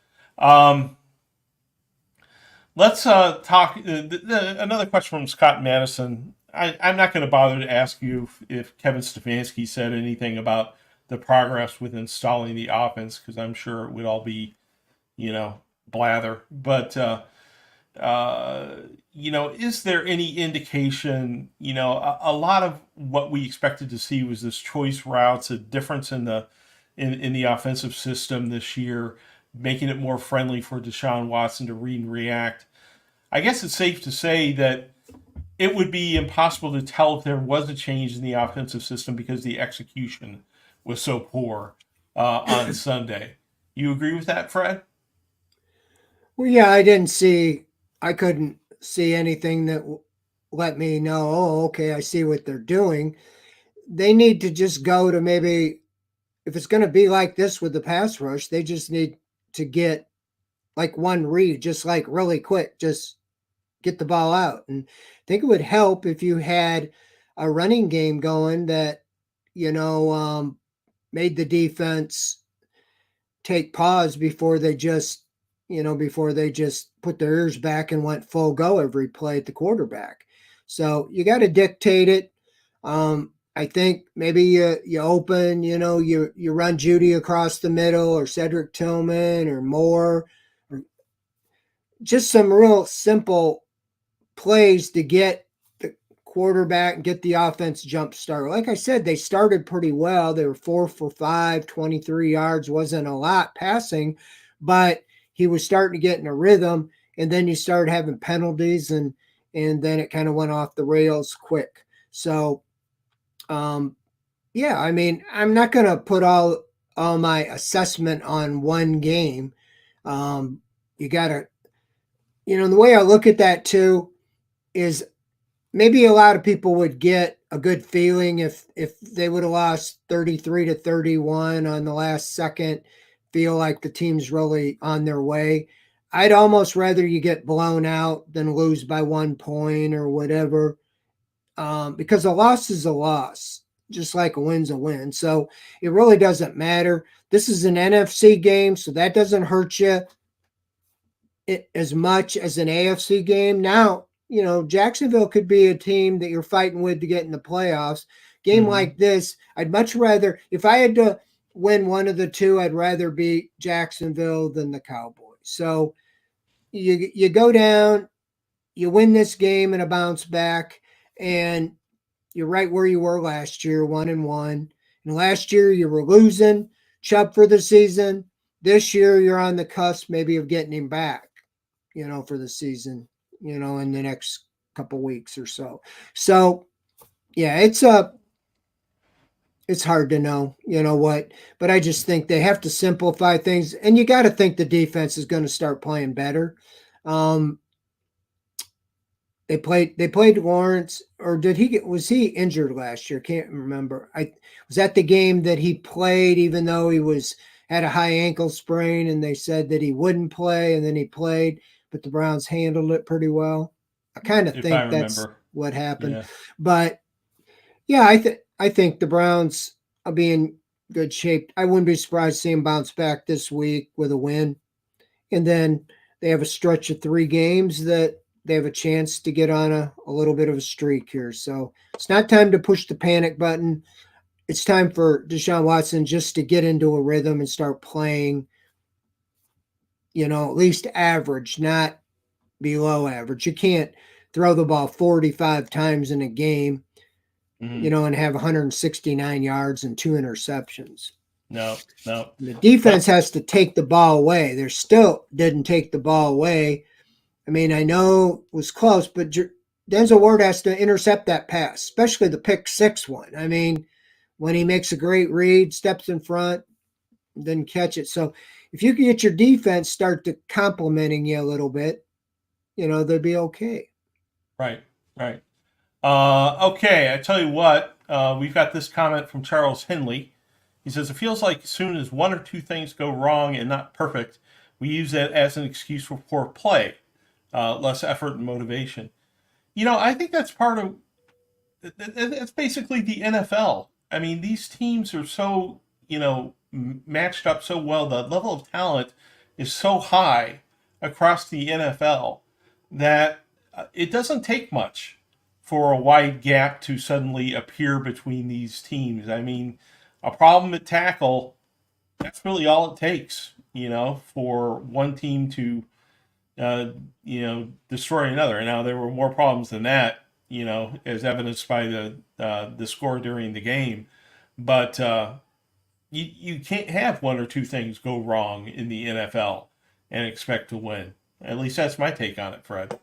Let's talk. Another question from Scott Madison. I'm not going to bother to ask you if Kevin Stefanski said anything about the progress with installing the offense, because I'm sure it would all be, blather. But, is there any indication, a lot of what we expected to see was this choice routes, a difference in the offensive system this year, making it more friendly for Deshaun Watson to read and react. I guess it's safe to say that it would be impossible to tell if there was a change in the offensive system because the execution was so poor on Sunday. You agree with that, Fred? Well, yeah, I couldn't see anything that let me know, oh, okay, I see what they're doing. They need to just go to maybe, if it's going to be like this with the pass rush, they just need to get like one read, just like really quick, just get the ball out. And I think it would help if you had a running game going that, made the defense take pause before they just put their ears back and went full go every play at the quarterback. So you got to dictate it. I think maybe you open, you run Judy across the middle, or Cedric Tillman or Moore, or just some real simple plays to get the quarterback and get the offense jump started. Like I said, they started pretty well. They were 4 for 5, 23 yards, wasn't a lot passing, but he was starting to get in a rhythm, and then you started having penalties, and then it kind of went off the rails quick. So, I'm not going to put all my assessment on one game. You got to, the way I look at that too is maybe a lot of people would get a good feeling if they would have lost 33-31 on the last second, feel like the team's really on their way. I'd almost rather you get blown out than lose by 1 point or whatever, because a loss is a loss, just like a win's a win. So it really doesn't matter. This is an NFC game, so that doesn't hurt you as much as an AFC game. Now, Jacksonville could be a team that you're fighting with to get in the playoffs. Game like this, I'd much rather, if I had to win one of the two, I'd rather beat Jacksonville than the Cowboys. So you go down, you win this game and a bounce back, and you're right where you were last year, 1-1. And last year you were losing Chubb for the season. This year you're on the cusp maybe of getting him back, for the season, in the next couple weeks or so. So, yeah, it's hard to know, what, but I just think they have to simplify things, and you got to think the defense is going to start playing better. They played Lawrence, or was he injured last year? Can't remember. Was that the game that he played even though he had a high ankle sprain and they said that he wouldn't play, and then he played, but the Browns handled it pretty well. I kind of If I think that's remember. what happened. Yeah. But yeah, I think the Browns will be in good shape. I wouldn't be surprised to see them bounce back this week with a win. And then they have a stretch of 3 games that they have a chance to get on a little bit of a streak here. So it's not time to push the panic button. It's time for Deshaun Watson just to get into a rhythm and start playing, at least average, not below average. You can't throw the ball 45 times in a game, and have 169 yards and 2 interceptions. No. The defense has to take the ball away. They still didn't take the ball away. I mean, I know it was close, but Denzel Ward has to intercept that pass, especially the pick 6 one. I mean, when he makes a great read, steps in front, then catch it. So if you can get your defense start to complimenting you a little bit, they'll be okay. Right. Okay, I tell you what, we've got this comment from Charles Henley. He says, it feels like as soon as 1 or 2 things go wrong and not perfect, we use that as an excuse for poor play, less effort and motivation. I think that's that's basically the NFL. I mean, these teams are so, matched up so well. The level of talent is so high across the NFL that it doesn't take much for a wide gap to suddenly appear between these teams. I mean, a problem at tackle, that's really all it takes, for one team to, destroy another. Now, there were more problems than that, as evidenced by the score during the game. But you can't have 1 or 2 things go wrong in the NFL and expect to win. At least that's my take on it, Fred.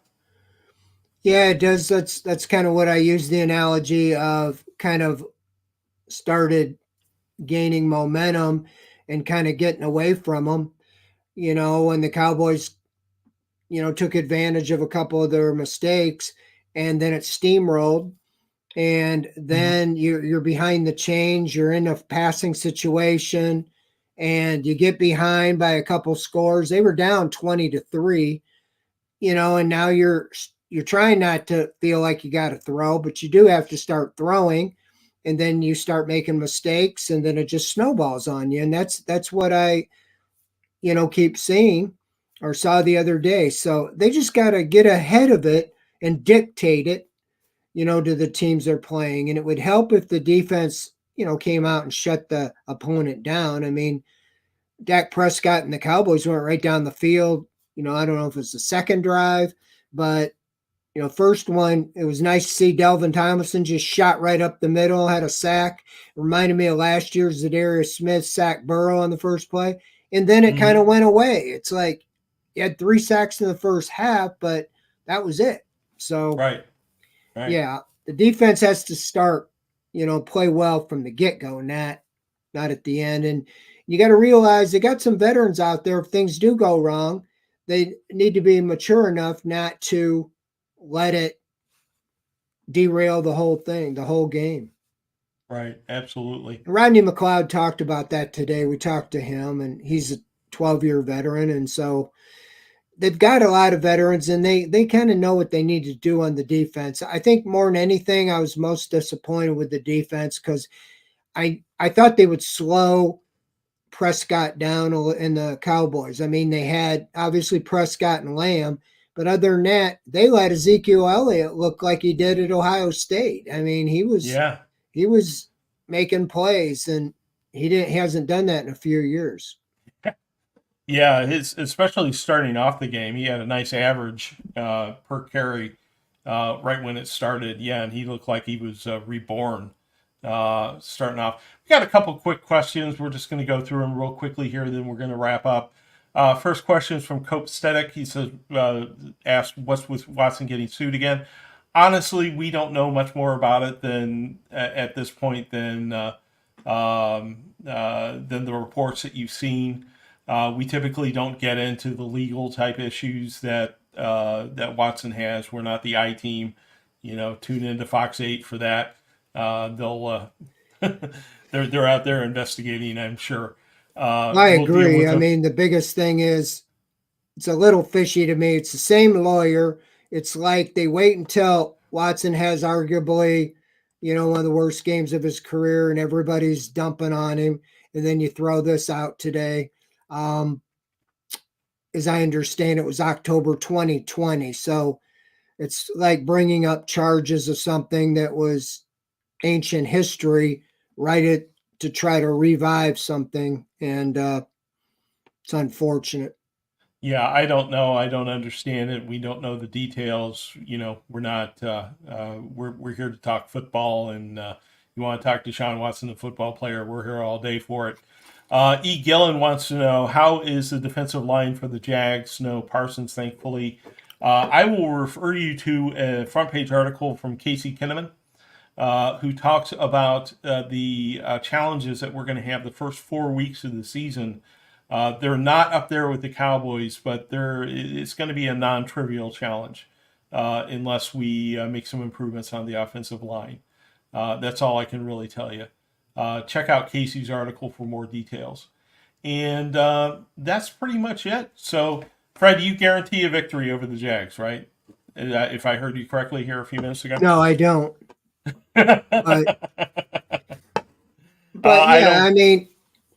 Yeah, it does. That's kind of what I use the analogy of, kind of started gaining momentum and kind of getting away from them, when the Cowboys, took advantage of a couple of their mistakes, and then it steamrolled. And then you're behind the chains, you're in a passing situation, and you get behind by a couple scores. They were down 20-3, and now you're trying not to feel like you got to throw, but you do have to start throwing, and then you start making mistakes, and then it just snowballs on you. And that's what I, keep seeing or saw the other day. So they just got to get ahead of it and dictate it, to the teams they're playing. And it would help if the defense, came out and shut the opponent down. I mean, Dak Prescott and the Cowboys went right down the field. I don't know if it's the second drive, but first one, it was nice to see Delvin Tomlinson just shot right up the middle, had a sack. It reminded me of last year's Cedarius Smith sacked Burrow on the first play. And then it kind of went away. It's like you had 3 sacks in the first half, but that was it. So, Right. Yeah, the defense has to start, play well from the get-go, not at the end. And you got to realize they got some veterans out there. If things do go wrong, they need to be mature enough not to let it derail the whole thing, the whole game. Right, absolutely. Rodney McLeod talked about that today. We talked to him, and he's a 12-year veteran, and so they've got a lot of veterans, and they kind of know what they need to do on the defense. I think more than anything, I was most disappointed with the defense because I thought they would slow Prescott down in the Cowboys. I mean, they had obviously Prescott and Lamb, but other than that, they let Ezekiel Elliott look like he did at Ohio State. I mean, he was making plays, and he hasn't done that in a few years. Yeah, especially starting off the game, he had a nice average per carry right when it started. Yeah, and he looked like he was reborn starting off. We got a couple quick questions. We're just going to go through them real quickly here, then we're going to wrap up. First question is from Cope Stedic. He says, asked, what's with Watson getting sued again? Honestly, we don't know much more about it than at this point than the reports that you've seen. We typically don't get into the legal type issues that that Watson has. We're not the I team. Tune into Fox 8 for that. They'll they're out there investigating, I'm sure. I agree. I mean, the biggest thing is it's a little fishy to me. It's the same lawyer. It's like they wait until Watson has arguably, one of the worst games of his career and everybody's dumping on him. And then you throw this out today. As I understand, it was October 2020. So it's like bringing up charges of something that was ancient history, to try to revive something. And it's unfortunate. Yeah, I don't know. I don't understand it. We don't know the details. We're not. We're here to talk football, and you want to talk to Deshaun Watson, the football player. We're here all day for it. E. Gillen wants to know, how is the defensive line for the Jags? No Parsons, thankfully. I will refer you to a front page article from Casey Kinnaman, who talks about the challenges that we're going to have the first 4 weeks of the season. They're not up there with the Cowboys, but it's going to be a non-trivial challenge unless we make some improvements on the offensive line. That's all I can really tell you. Check out Casey's article for more details. And that's pretty much it. So, Fred, you guarantee a victory over the Jags, right? If I heard you correctly here a few minutes ago? No, I don't. But yeah, I mean,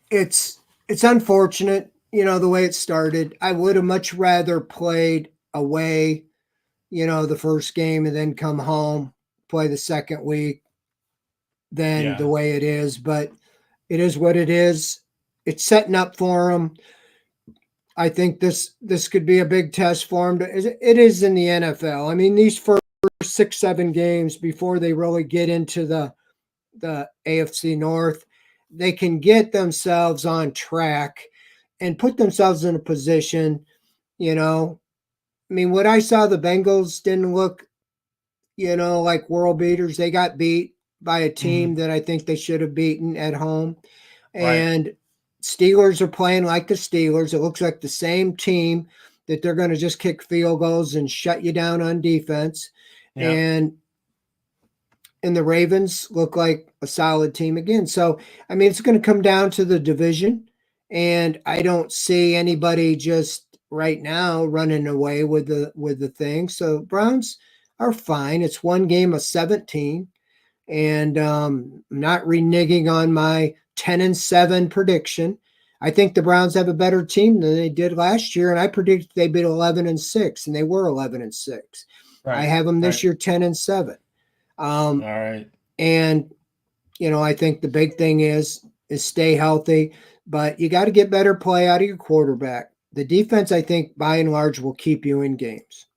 it's unfortunate, the way it started. I would have much rather played away, the first game and then come home, play the second week than the way it is. But it is what it is. It's setting up for them. I think this could be a big test for them. It is in the NFL. I mean, these first 6-7 games before they really get into the AFC North, they can get themselves on track and put themselves in a position, I mean, what I saw, the Bengals didn't look, like world beaters. They got beat by a team that I think they should have beaten at home. Right. And Steelers are playing like the Steelers. It looks like the same team that they're going to just kick field goals and shut you down on defense. Yeah. And the Ravens look like a solid team again. So, I mean, it's going to come down to the division. And I don't see anybody just right now running away with the thing. So Browns are fine. It's one game of 17. And I'm not reneging on my 10-7 prediction. I think the Browns have a better team than they did last year. And I predicted they'd be 11-6, and they were 11-6. Right. I have them this year 10-7. All right. And, I think the big thing is stay healthy, but you got to get better play out of your quarterback. The defense, I think, by and large, will keep you in games.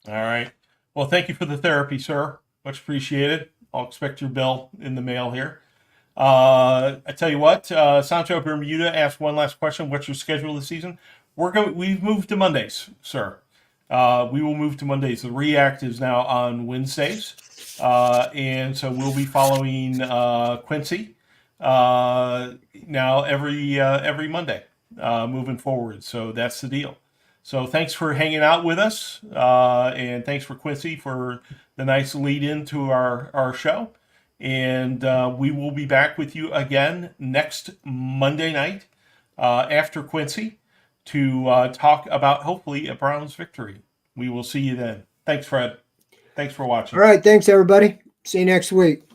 All right. Well, thank you for the therapy, sir. Much appreciated. I'll expect your bill in the mail here. I tell you what, Sancho Bermuda asked one last question. What's your schedule this season? We've moved to Mondays, sir. We will move to Mondays. The React is now on Wednesdays. And so we'll be following Quincy now every Monday moving forward. So that's the deal. So thanks for hanging out with us, and thanks for Quincy for the nice lead into our show. And we will be back with you again next Monday night after Quincy to talk about hopefully a Browns victory. We will see you then. Thanks, Fred. Thanks for watching. All right. Thanks, everybody. See you next week.